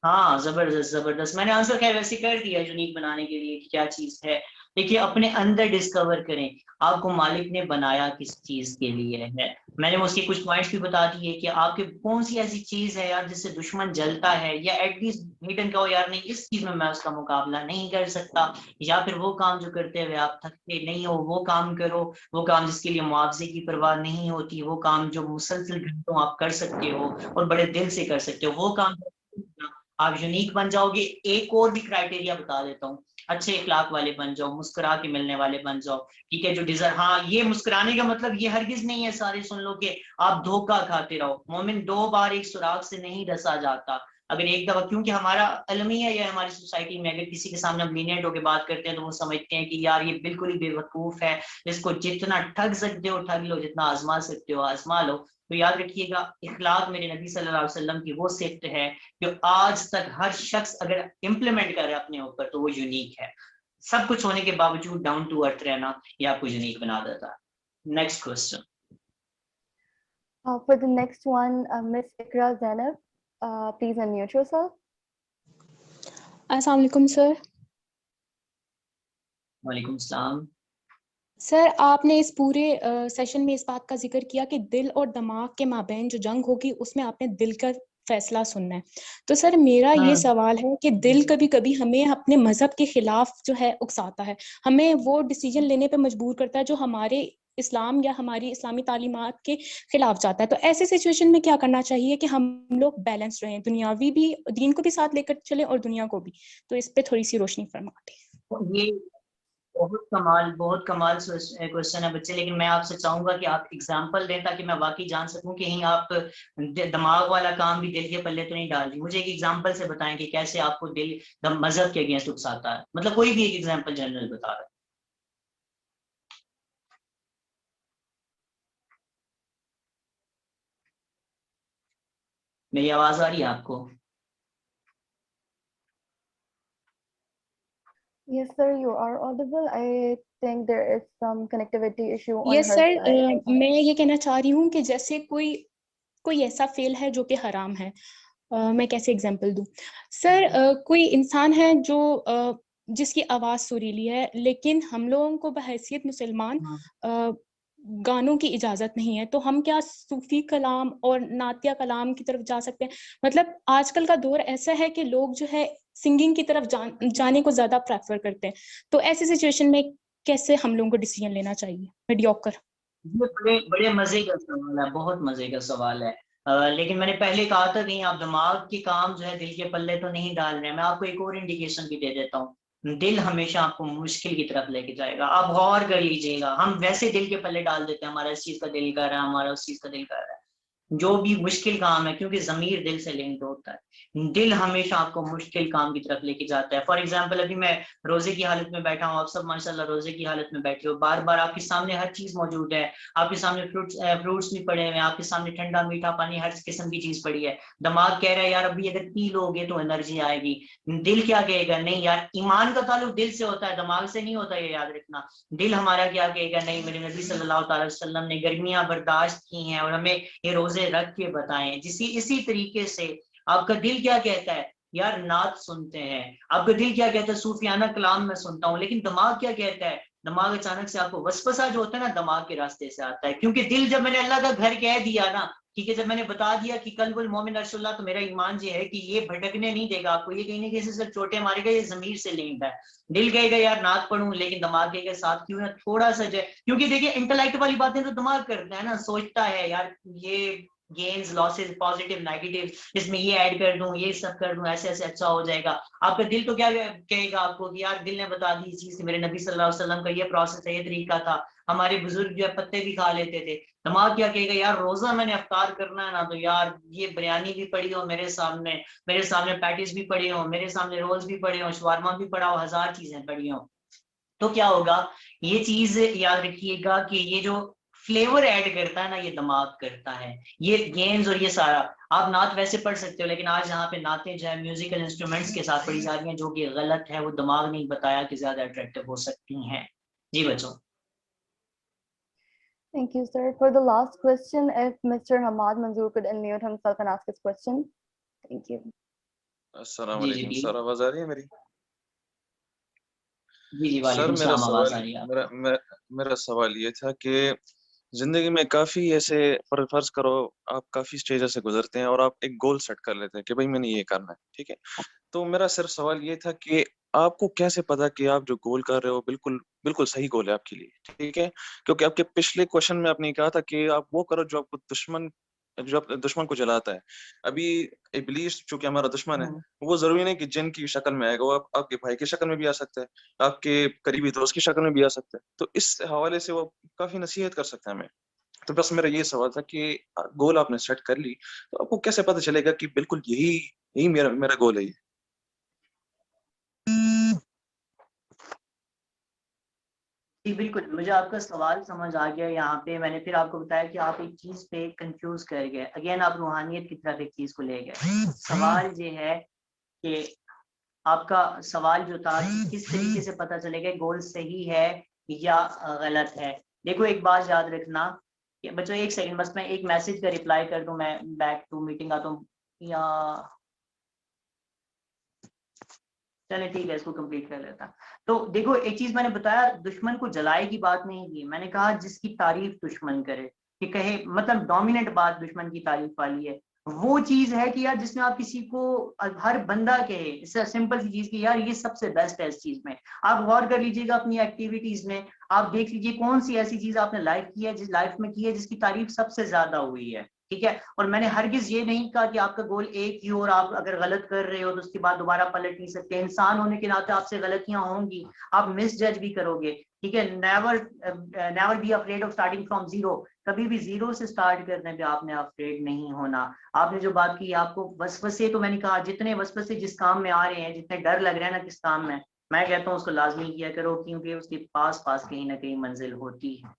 ہاں زبردست زبردست, میں نے answer خیر ویسے کر دیا یونیک بنانے کے لیے کہ کیا چیز ہے. دیکھیے اپنے اندر ڈسکور کریں آپ کو مالک نے بنایا کس چیز کے لیے ہے. میں نے اس کے کچھ پوائنٹس بھی بتا دیے کہ آپ کے کون سی ایسی چیز ہے یار جس سے دشمن جلتا ہے, یا ایٹ لیسٹ ہڈن کہو یار نہیں اس چیز میں اس کا مقابلہ نہیں کر سکتا, یا پھر وہ کام جو کرتے ہوئے آپ تھکتے نہیں ہو وہ کام کرو, وہ کام جس کے لیے معاوضے کی پرواہ نہیں ہوتی, وہ کام جو مسلسل گھنٹوں آپ کر سکتے ہو اور بڑے دل سے کر سکتے ہو, وہ کام آپ یونیک بن جاؤ گے. ایک اور بھی کرائٹیریا بتا دیتا ہوں, اچھے اخلاق والے بن جاؤ, مسکرا کے ملنے والے بن جاؤ. ٹھیک ہے, جو ہاں یہ مسکرانے کا مطلب یہ ہرگز نہیں ہے سارے سن لو کہ آپ دھوکہ کھاتے رہو. مومن 2 بار ایک سراغ سے نہیں ڈسا جاتا. اگر ایک دفعہ, کیونکہ ہمارا علم ہی ہے یا ہماری سوسائٹی میں اگر کسی کے سامنے ہم لینیٹ ہو کے بات کرتے ہیں تو وہ سمجھتے ہیں کہ یار یہ بالکل ہی بے وقوف ہے, اس کو جتنا ٹھگ سکتے ہو ٹھگ لو, جتنا آزما سکتے ہو آزما لو. تو یاد رکھیے گا اخلاق میرے نبی صلی اللہ علیہ وسلم کی وہ صفت ہے جو آج تک ہر شخص اگر امپلیمنٹ کرے اپنے اوپر تو وہ یونیک ہے. سب کچھ ہونے کے باوجود ڈاؤن ٹو ارتھ رہنا یہ آپ کو یونیک بنا دیتا ہے. Next question. For the next one, Miss Ikra Zainab, please unmute yourself. السلام علیکم سر. وعلیکم السلام. سر آپ نے اس پورے سیشن میں اس بات کا ذکر کیا کہ دل اور دماغ کے مابین جو جنگ ہوگی اس میں آپ نے دل کا فیصلہ سننا ہے. تو سر میرا یہ سوال ہے کہ دل کبھی کبھی ہمیں اپنے مذہب کے خلاف جو ہے اکساتا ہے, ہمیں وہ ڈیسیجن لینے پہ مجبور کرتا ہے جو ہمارے اسلام یا ہماری اسلامی تعلیمات کے خلاف جاتا ہے. تو ایسے سچویشن میں کیا کرنا چاہیے کہ ہم لوگ بیلنس رہیں, دنیاوی بھی, دین کو بھی ساتھ لے کر چلیں اور دنیا کو بھی. تو اس پہ تھوڑی سی روشنی فرما دیں. یہ بہت کمال کوشچن ہے بچے, لیکن میں آپ سے چاہوں گا کہ آپ ایگزامپل دیں تاکہ میں واقعی جان سکوں کہ کہیں آپ دماغ والا کام بھی دل کے پلے تو نہیں ڈال دی. مجھے ایک ایگزامپل سے بتائیں کہ کیسے آپ کو دل مذہب کے اگینسٹ اکساتا ہے, مطلب کوئی بھی ایک ایگزامپل جنرل بتا رہا ہے. میری آواز آ رہی ہے آپ کو؟ Yes, sir, you are audible. I think there is some connectivity issue on yes her sir, side. میں یہ کہنا چاہ رہی ہوں کہ جیسے کوئی ایسا فعل ہے جو کہ حرام ہے, میں کیسے اگزامپل دوں سر. کوئی انسان ہے جو جس کی آواز سریلی ہے, لیکن ہم لوگوں کو بحیثیت مسلمان گانوں کی اجازت نہیں ہے, تو ہم کیا صوفی کلام اور نعتیہ کلام کی طرف جا سکتے ہیں؟ مطلب آج کل کا دور ایسا ہے کہ لوگ جو ہے سنگنگ کی طرف جانے کو زیادہ پریفر کرتے ہیں. تو ایسی سچویشن میں کیسے ہم لوگوں کو ڈیسیژن لینا چاہیے؟ میڈیوکر. بڑے مزے کا سوال ہے, بہت مزے کا سوال ہے. لیکن میں نے پہلے کہا تھا کہ آپ دماغ کے کام جو ہے دل کے پلے تو نہیں ڈال رہے ہیں. میں آپ کو ایک اور انڈیکیشن بھی دے دیتا ہوں. دل ہمیشہ آپ کو مشکل کی طرف لے کے جائے گا. آپ غور کر لیجئے گا, ہم ویسے دل کے پلے ڈال دیتے ہیں, ہمارا اس چیز کا دل کر رہا ہے, ہمارا اس چیز کا دل کر رہا ہے. جو بھی مشکل کام ہے, کیونکہ ضمیر دل سے لنک ہوتا ہے, دل ہمیشہ آپ کو مشکل کام کی طرف لے کے جاتا ہے. فار ایگزامپل ابھی میں روزے کی حالت میں بیٹھا ہوں, آپ سب ماشاءاللہ روزے کی حالت میں بیٹھے ہو, بار بار آپ کے سامنے ہر چیز موجود ہے, آپ کے سامنے فروٹس بھی پڑے ہیں, آپ کے سامنے ٹھنڈا میٹھا پانی ہر قسم کی چیز پڑی ہے. دماغ کہہ رہا ہے یار ابھی اگر پی لو گے تو انرجی آئے گی. دل کیا کہے گا, نہیں یار ایمان کا تعلق دل سے ہوتا ہے, دماغ سے نہیں ہوتا, یہ یاد رکھنا. دل ہمارا کیا کہے گا, نہیں میرے نبی صلی اللہ تعالی وسلم نے گرمیاں برداشت کی ہیں اور ہمیں یہ روزے رکھ کے بتائیں. اسی طریقے سے آپ کا دل کیا کہتا ہے, یار نعت سنتے ہیں. آپ کا دل کیا کہتا ہے, صوفیانہ کلام میں سنتا ہوں. لیکن دماغ کیا کہتا ہے, دماغ اچانک سے آپ کو وسوسہ جو ہوتا ہے نا دماغ کے راستے سے آتا ہے. کیونکہ دل جب میں نے اللہ کا گھر کہہ دیا نا, ٹھیک ہے, جب میں نے بتا دیا کہ قلب المومن عرش اللہ, تو میرا ایمان یہ ہے کہ یہ بھٹکنے نہیں دے گا آپ کو, یہ کہیں نہ کہیں سے چوٹے مارے گا, یہ ضمیر سے لنکڈ ہے. دل کہے گا یار نعت پڑھوں, لیکن دماغ کہے گا ساتھ کیوں ہے تھوڑا سا جو ہے, کیونکہ دیکھیے انٹلیکٹ والی باتیں تو دماغ کرتا ہے نا, سوچتا ہے یار یہ گینز لاسز پازیٹیو نیگیٹو, اس میں یہ ایڈ کر دوں, یہ سب کر دوں, ایسے ایسے اچھا ہو جائے گا. آپ کا دل تو کیا کہے گا آپ کو کہ یار دل نے بتا دی اس چیز, میرے نبی صلی اللہ علیہ وسلم کا یہ پروسیس ہے, یہ طریقہ تھا, ہمارے بزرگ جو ہے پتے بھی کھا لیتے تھے. دماغ کیا کہے گا, یار روزہ میں نے افطار کرنا ہے نا, تو یار یہ بریانی بھی پڑی ہو میرے سامنے پیٹیز بھی پڑی ہوں, میرے سامنے رولز بھی پڑے ہوں, شوارما بھی پڑا ہو, 1000 چیزیں پڑی ہوں. تو کیا ہوگا, یہ چیز یاد رکھیے گا کہ یہ جو فلیور ایڈ کرتا ہے نا یہ دماغ کرتا ہے. یہ گیمز اور یہ سارا آپ نعت ویسے پڑھ سکتے ہو, لیکن آج یہاں پہ نعتیں جو ہے میوزیکل انسٹرومنٹس کے ساتھ پڑھی جا رہی ہیں, جو کہ غلط ہے. وہ دماغ نہیں بتایا کہ زیادہ اٹریکٹیو ہو سکتی ہیں. جی بچوں. Thank you, sir. For the last question, if Mr. Hamad Manzoor could unmute himself and ask his question. Thank you. السلام علیکم سر, آواز آ رہی ہے میری؟ جی سر وعلیکم السلام, آواز آ رہی ہے. میرا سوال یہ تھا کہ زندگی میں کافی ایسے فرض کرو آپ کافی اسٹیجز سے گزرتے ہیں اور آپ ایک گول سیٹ کر لیتے ہیں کہ بھائی میں نے یہ کرنا ہے, ٹھیک ہے. تو میرا صرف سوال یہ تھا کہ آپ کو کیسے پتا کہ آپ جو گول کر رہے ہو بالکل صحیح گول ہے آپ کے لیے, ٹھیک ہے. کیونکہ آپ کے پچھلے کوشچن میں آپ نے کہا تھا کہ آپ وہ کرو جو آپ کو دشمن کو جلاتا ہے. ابھی ابلیس چونکہ ہمارا دشمن ہے, وہ ضروری نہیں کہ جن کی شکل میں آئے گا, وہ آپ کے بھائی کی شکل میں بھی آ سکتا ہے, آپ کے قریبی دوست کی شکل میں بھی آ سکتا ہے. تو اس حوالے سے وہ کافی نصیحت کر سکتا ہے ہمیں. تو بس میرا یہ سوال تھا کہ گول آپ نے سیٹ کر لی, تو آپ کو کیسے پتہ چلے گا کہ بالکل یہی میرا گول ہے یہ؟ جی بالکل, مجھے آپ کا سوال سمجھ آ گیا. یہاں پہ میں نے پھر آپ کو بتایا کہ آپ ایک چیز پہ کنفیوز کر گئے, اگین آپ روحانیت کی طرف ایک چیز کو لے گئے. سوال یہ ہے کہ آپ کا سوال جو تھا کس طریقے سے پتہ چلے گا گول صحیح ہے یا غلط ہے. دیکھو ایک بات یاد رکھنا کہ بچوں, ایک سیکنڈ بس میں ایک میسج کا رپلائی کر دوں, میں بیک ٹو میٹنگ آتا ہوں. یا چلے ٹھیک ہے, اس کو کمپلیٹ کر لیتا. تو دیکھو ایک چیز میں نے بتایا, دشمن کو جلائے کی بات نہیں کی, میں نے کہا جس کی تعریف دشمن کرے, کہ کہے مطلب ڈومیننٹ بات دشمن کی تعریف والی ہے. وہ چیز ہے کہ یار جس میں آپ کسی کو ہر بندہ کہے سمپل سی چیز کہ یار یہ سب سے بیسٹ ہے اس چیز میں. آپ غور کر لیجیے گا اپنی ایکٹیویٹیز میں, آپ دیکھ لیجیے کون سی ایسی چیز آپ نے لائف میں کی ہے جس کی تعریف سب سے زیادہ ہوئی ہے. ٹھیک ہے, اور میں نے ہرگز یہ نہیں کہا کہ آپ کا گول ایک ہی ہو اور آپ اگر غلط کر رہے ہو تو اس کے بعد دوبارہ پلٹ نہیں سکتے. انسان ہونے کے ناطے آپ سے غلطیاں ہوں گی, آپ مس جج بھی کرو گے. ٹھیک ہے, never be afraid of starting from zero. کبھی بھی زیرو سے اسٹارٹ کرنے پہ آپ نے افریڈ نہیں ہونا. آپ نے جو بات کی آپ کو وسوسے, تو میں نے کہا جتنے وسوسے جس کام میں آ رہے ہیں, جتنے ڈر لگ رہے ہیں نا کس کام میں کہتا ہوں اس کو لازمی کیا کرو, کیونکہ اس کے پاس کہیں نہ کہیں منزل ہوتی ہے.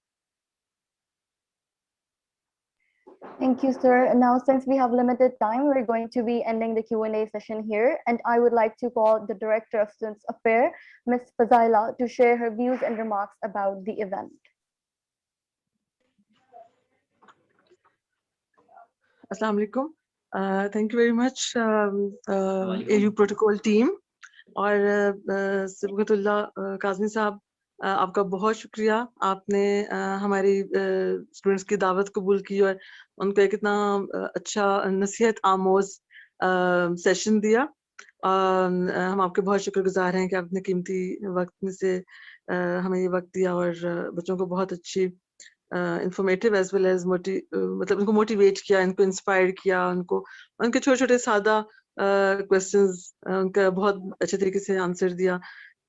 Thank you, sir. Now, since we have limited time, we're going to be ending the Q&A session here. And I would like to call the Director of Students Affairs, Ms. Fazaila, to share her views and remarks about the event. Assalamu alaikum. Thank you very much, AU protocol team. اور سبغتullah کاظمی صاحب, آپ کا بہت شکریہ. آپ نے ہماری students کی دعوت قبول کی اور ان کو ایک اتنا اچھا نصیحت آموز سیشن دیا. ہم آپ کے بہت شکر گزار ہیں کہ آپ نے قیمتی وقت میں سے ہمیں یہ وقت دیا اور بچوں کو بہت اچھی انفارمیٹیو ایز ویل ایز مطلب ان کو موٹیویٹ کیا, ان کو انسپائر کیا, ان کے چھوٹے چھوٹے سادہ کوشچنز ان کا بہت اچھے طریقے سے آنسر دیا.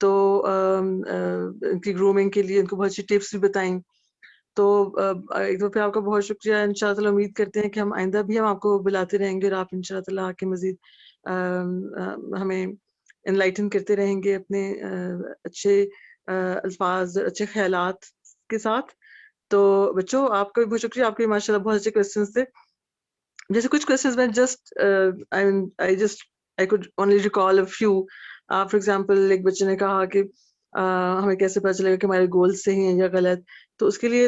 تو ان کی گرومنگ کے لیے ان کو بہت اچھی ٹپس بھی بتائیں. تو ایک دفعہ آپ کا بہت شکریہ. ان شاء اللہ امید کرتے ہیں کہ ہم آئندہ بھی ہم آپ کو بلاتے رہیں گے اور آپ ان شاء اللہ آ کے مزید ہمیں انلائٹن کرتے رہیں گے اپنے اچھے الفاظ, اچھے خیالات کے ساتھ. تو بچوں آپ کا بھی بہت شکریہ, آپ کے ماشاء اللہ بہت اچھے کوشچنس تھے. جیسے کچھ کوشچنس میں I could only recall a few. For example ایک بچے نے کہا کہ ہمیں کیسے پتہ چلے گا کہ ہمارے گولز صحیح ہیں یا غلط. تو اس کے لیے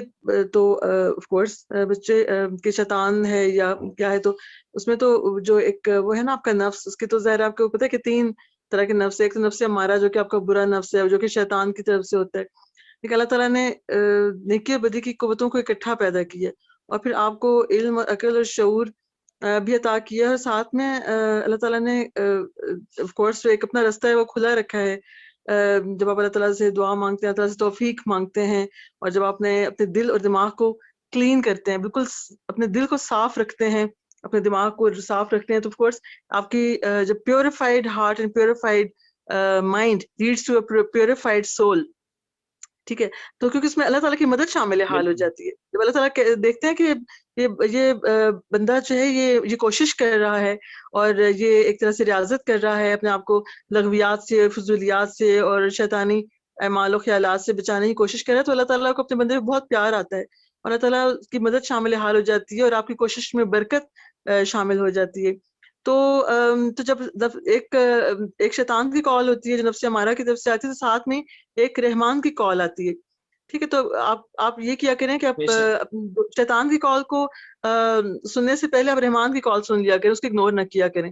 تو آف کورس بچے کے شیطان ہے یا کیا ہے, تو اس میں تو جو ایک وہ ہے نا آپ کا نفس, اس کے تو ظاہر آپ کو پتہ ہے کہ 3 طرح کے نفس ہے. ایک تو نفس امارہ جو کہ آپ کا برا نفس ہے, جو کہ شیطان کی طرف سے ہوتا ہے. لیکن اللہ تعالیٰ نے نیکی اور بدی کی قوتوں کو اکٹھا پیدا کیا اور پھر آپ کو علم اور عقل اور شعور بھی عطا کیا, اور ساتھ میں اللہ تعالیٰ نے آف کورس جو ایک اپنا رستہ ہے وہ کھلا رکھا ہے. جب آپ اللہ تعالیٰ سے دعا مانگتے ہیں, اللہ تعالیٰ سے توفیق مانگتے ہیں, اور جب آپ اپنے دل اور دماغ کو کلین کرتے ہیں, بالکل اپنے دل کو صاف رکھتے ہیں, اپنے دماغ کو صاف رکھتے ہیں, تو آف کورس آپ کی جب purified heart and purified mind leads to a purified soul. ٹھیک ہے, تو کیونکہ اس میں اللہ تعالیٰ کی مدد شامل حال ہو جاتی ہے. جب اللہ تعالیٰ دیکھتے ہیں کہ یہ بندہ جو ہے یہ کوشش کر رہا ہے اور یہ ایک طرح سے ریاضت کر رہا ہے اپنے آپ کو لغویات سے, فضولیات سے اور شیطانی اعمال و خیالات سے بچانے کی کوشش کر رہا ہے, تو اللہ تعالیٰ کو اپنے بندے میں بہت پیار آتا ہے اور اللہ تعالیٰ کی مدد شامل حال ہو جاتی ہے اور آپ کی کوشش میں برکت شامل ہو جاتی ہے. تو جب ایک شیطان کی کال ہوتی ہے جو نفس امارہ کی طرف سے آتی ہے, تو ساتھ میں ایک رحمان کی کال آتی ہے. ٹھیک ہے, تو آپ یہ کیا کریں کہ آپ شیطان کی کال کو سننے سے پہلے آپ رحمان کی کال سن لیا کریں, اس کو اگنور نہ کیا کریں.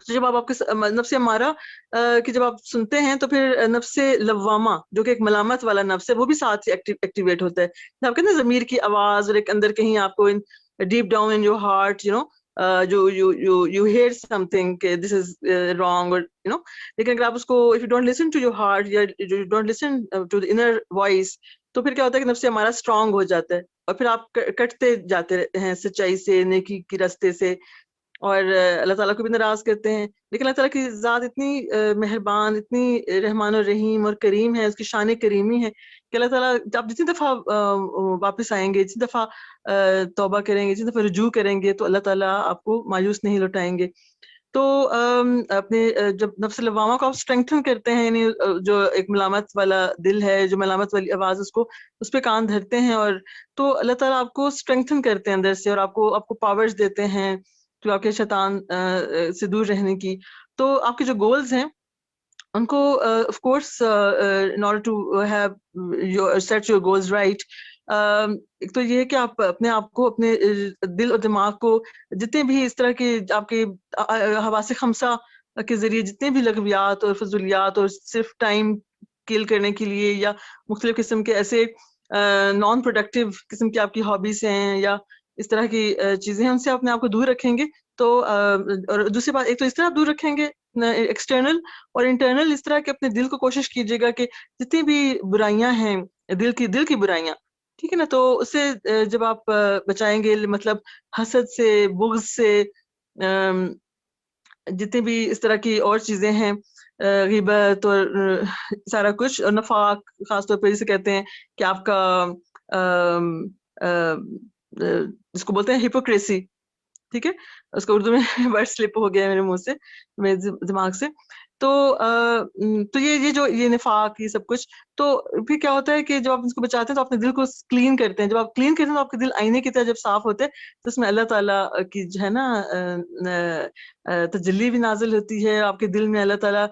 جب آپ کے نفس امارہ کہ جب آپ سنتے ہیں تو پھر نفس لوامہ جو کہ ایک ملامت والا نفس ہے وہ بھی ساتھ ہی ایکٹیویٹ ہوتا ہے. آپ کہتے ہیں ضمیر کی آواز, اور ایک اندر کہیں آپ کو deep down in your heart you hear something this is wrong, or لیکن اگر آپ اس کو if you don't listen to your heart, you don't listen to the inner voice, تو پھر کیا ہوتا ہے کہ نفس ہمارا اسٹرانگ ہو جاتا ہے اور پھر آپ کٹتے جاتے ہیں سچائی سے, نیکی کی راستے سے, اور اللہ تعالیٰ کو بھی ناراض کرتے ہیں. لیکن اللہ تعالیٰ کی ذات اتنی مہربان, اتنی رحمان و رحیم اور کریم ہے, اس کی شان کریمی ہے کہ اللہ تعالیٰ آپ جتنی دفعہ واپس آئیں گے, جتنی دفعہ توبہ کریں گے, جتنی دفعہ رجوع کریں گے, تو اللہ تعالیٰ آپ کو مایوس نہیں لوٹائیں گے. تو اپنے جب نفس لوامہ کو آپ اسٹرینگتھن کرتے ہیں, یعنی جو ایک ملامت والا دل ہے, جو ملامت والی آواز, اس پہ کان دھرتے ہیں, اور تو اللہ تعالیٰ آپ کو اسٹرینگتھن کرتے ہیں اندر سے, اور آپ کو پاورز دیتے ہیں جو آپ کے شیطان سے دور رہنے کی. تو آپ کے جو گولز ہیں ان کو of course in order to have set your goals right, ایک تو یہ کہ آپ اپنے آپ کو, اپنے دل اور دماغ کو جتنے بھی اس طرح کے آپ کے حواس خمسہ کے ذریعے جتنے بھی لغویات اور فضولیات اور صرف ٹائم کل کرنے کے لیے یا مختلف قسم کے ایسے نان پروڈکٹیو قسم کی آپ کی ہابیز ہیں یا اس طرح کی چیزیں ہیں ان سے اپنے آپ کو دور رکھیں گے تو اور دوسری بات ایک تو اس طرح آپ دور رکھیں گے ایکسٹرنل اور انٹرنل اس طرح کہ اپنے دل کو کوشش کیجیے گا کہ جتنی بھی برائیاں ہیں دل کی برائیاں ٹھیک ہے نا تو اس سے جب آپ بچائیں گے مطلب حسد سے بغض سے جتنی بھی اس طرح کی اور چیزیں ہیں غیبت اور سارا کچھ اور نفاق خاص طور پہ جسے کہتے ہیں کہ آپ کا جس کو بولتے ہیں ہپوکریسی ٹھیک ہے اس کو اردو میں ورڈ سلپ ہو گیا میرے منہ سے میرے دماغ سے تو یہ جو یہ نفاق یہ سب کچھ تو پھر کیا ہوتا ہے کہ جب آپ اس کو بچاتے ہیں تو اپنے دل کو کلین کرتے ہیں جب آپ کلین کرتے ہیں تو آپ کے دل آئینے کی طرح جب صاف ہوتے ہیں تو اس میں اللہ تعالیٰ کی جو ہے نا تجلی بھی نازل ہوتی ہے آپ کے دل میں اللہ تعالیٰ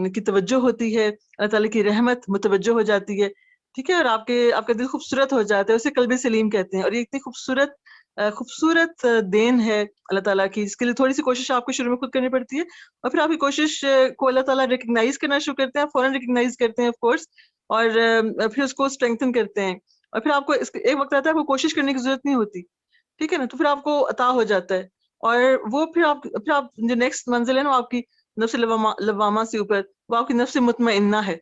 کی توجہ ہوتی ہے اللہ تعالیٰ کی رحمت متوجہ ہو جاتی ہے ٹھیک ہے اور آپ کا دل خوبصورت ہو جاتا ہے اسے قلب سلیم کہتے ہیں اور یہ اتنی خوبصورت دین ہے اللہ تعالیٰ کی اس کے لیے تھوڑی سی کوشش آپ کو شروع میں خود کرنی پڑتی ہے اور پھر آپ کی کوشش کو اللہ تعالیٰ ریکگنائز کرنا شروع کرتے ہیں فوراً ریکگنائز کرتے ہیں آف کورس اور پھر اس کو اسٹرینگتھن کرتے ہیں اور پھر آپ کو ایک وقت آتا ہے آپ کو کوشش کرنے کی ضرورت نہیں ہوتی ٹھیک ہے نا تو پھر آپ کو عطا ہو جاتا ہے اور وہ پھر آپ جو نیکسٹ منزل ہے نا آپ کی نفس لوامہ سے اوپر وہ آپ کی نفس مطمئنہ ہے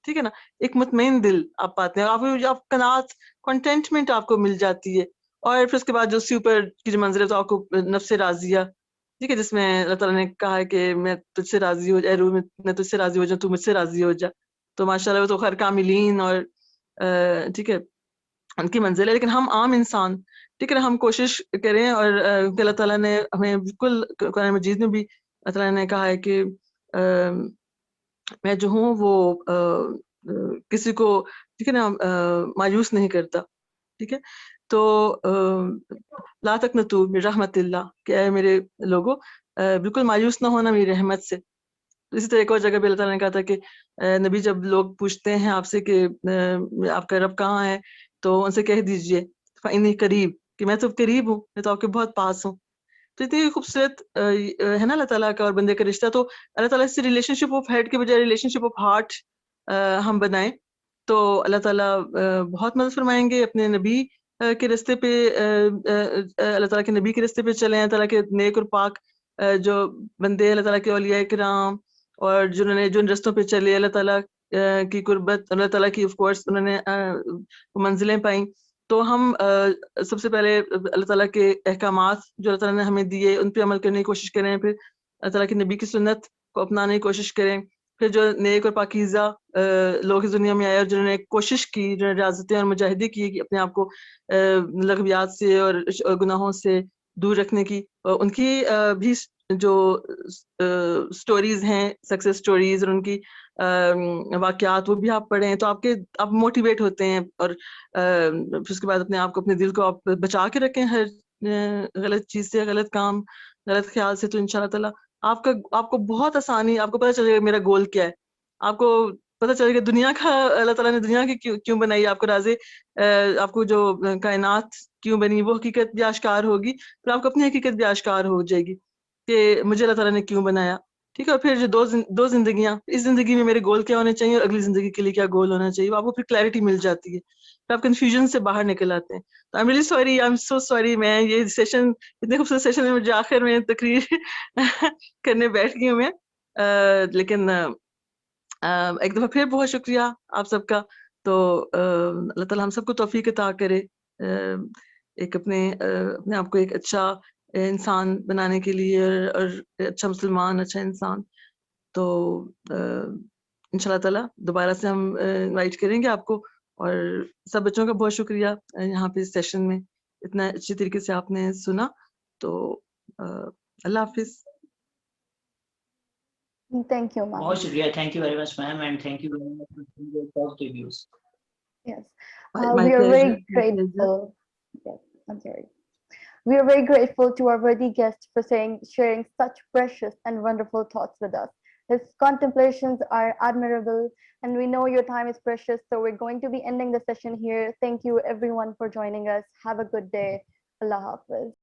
ٹھیک ہے نا ایک مطمئن دل آپ پاتے ہیں آپ قناعت کنٹینٹمنٹ آپ کو مل جاتی ہے اور پھر اس کے بعد جو اسی اوپر کی جو منزل ہے تو آپ کو نفس راضیہ ٹھیک ہے جس میں اللہ تعالیٰ نے کہا ہے کہ میں تجھ سے راضی ہو جائے روح میں تجھ سے راضی ہو جاؤں تو مجھ سے راضی ہو جا تو ماشاء اللہ وہ تو خیر کاملین اور ٹھیک ہے ان کی منزل ہے لیکن ہم عام انسان ٹھیک ہے ہم کوشش کریں اور اللہ تعالیٰ نے ہمیں بالکل قرآن مجید میں بھی اللہ تعالیٰ نے کہا ہے کہ میں جو ہوں وہ کسی کو ٹھیک ہے نا مایوس نہیں کرتا ٹھیک ہے تو لا تقنطوا من رحمت اللہ کہ اے میرے لوگوں بالکل مایوس نہ ہونا میری رحمت سے اسی طرح ایک اور جگہ پہ اللہ تعالیٰ نے کہا تھا کہ نبی جب لوگ پوچھتے ہیں آپ سے کہ آپ کا رب کہاں ہے تو ان سے کہہ دیجئے فإنی قریب کہ میں تو قریب ہوں میں تو آپ کے بہت پاس ہوں تو اتنی خوبصورت ہے نا اللہ تعالیٰ کا اور بندے کا رشتہ تو اللہ تعالیٰ سے ریلیشن شپ آف ہیڈ کے بجائے ریلیشن شپ آف ہارٹ ہم بنائیں تو اللہ تعالیٰ بہت مدد فرمائیں گے اپنے نبی کے رستے پہ اللہ تعالیٰ کے نبی کے رستے پہ چلیں اللہ تعالیٰ کے نیک اور پاک جو بندے اللہ تعالیٰ کے اولیاء کرام اور جنہوں نے جن رستوں پہ چلے اللہ تعالیٰ کی قربت اللہ تعالیٰ کی آف کورس انہوں نے منزلیں پائیں تو ہم سب سے پہلے اللہ تعالیٰ کے احکامات جو اللہ تعالیٰ نے ہمیں دیے ان پہ عمل کرنے کی کوشش کریں پھر اللہ تعالیٰ کے نبی کی سنت کو اپنانے کی کوشش کریں پھر جو نیک اور پاکیزہ لوگ اس دنیا میں آئے اور جنہوں نے کوشش کی جنہوں نے ریاضتیں اور مجاہدے کی کہ اپنے آپ کو لغویات سے اور گناہوں سے دور رکھنے کی ان کی بھی جو سٹوریز ہیں سکسیس سٹوریز اور ان کی واقعات وہ بھی آپ پڑھیں تو آپ موٹیویٹ ہوتے ہیں اور پھر اس کے بعد اپنے آپ کو اپنے دل کو آپ بچا کے رکھیں ہر غلط چیز سے غلط کام غلط خیال سے تو انشاءاللہ تعالیٰ آپ کو بہت آسانی آپ کو پتہ چلے گا میرا گول کیا ہے آپ کو پتہ چلے گا دنیا کا اللہ تعالیٰ نے دنیا کی کیوں بنائی آپ کو رازے آپ کو جو کائنات کیوں بنی وہ حقیقت بھی آشکار ہوگی پھر آپ کو اپنی حقیقت بھی آشکار ہو جائے گی کہ مجھے اللہ تعالیٰ نے کیوں بنایا ٹھیک ہے اور پھر جو دو زندگیاں اس زندگی میں میرے گول کیا ہونے چاہیے اور اگلی زندگی کے لیے کیا گول ہونا چاہیے آپ کو پھر کلیئرٹی مل جاتی ہے پھر آپ کنفیوژن سے باہر نکل آتے ہیں تو I am really sorry I am so sorry میں یہ سیشن اتنے خوبصورت سیشن میں مجھے آخر میں تقریر کرنے بیٹھ گئی ہوں میں لیکن ایک دفعہ پھر بہت شکریہ آپ سب کا تو اللہ تعالیٰ ہم سب کو توفیق عطا کرے ایک اپنے آپ کو ایک اچھا انسان بنانے کے لیے اور اچھا مسلمان اچھا انسان تو انشاءاللہ تعالیٰ دوبارہ سے ہم انوائٹ کریں گے آپ کو اور سب بچوں کا بہت شکریہ یہاں پہ اس سیشن میں اتنا اچھی طریقے سے آپ نے سنا تو اللہ حافظ Thank you, ma'am. بہت شکریہ thank you very much ma'am and thank you very much for your positive views Yes. My We are pleasure, very my pleasure. grateful. Yes, I'm sorry. We are very grateful to our worthy guest for sharing such precious and wonderful thoughts with us. His contemplations are admirable, and we know your time is precious, so we're going to be ending the session here. Thank you, everyone, for joining us. Have a good day. Allah Hafiz.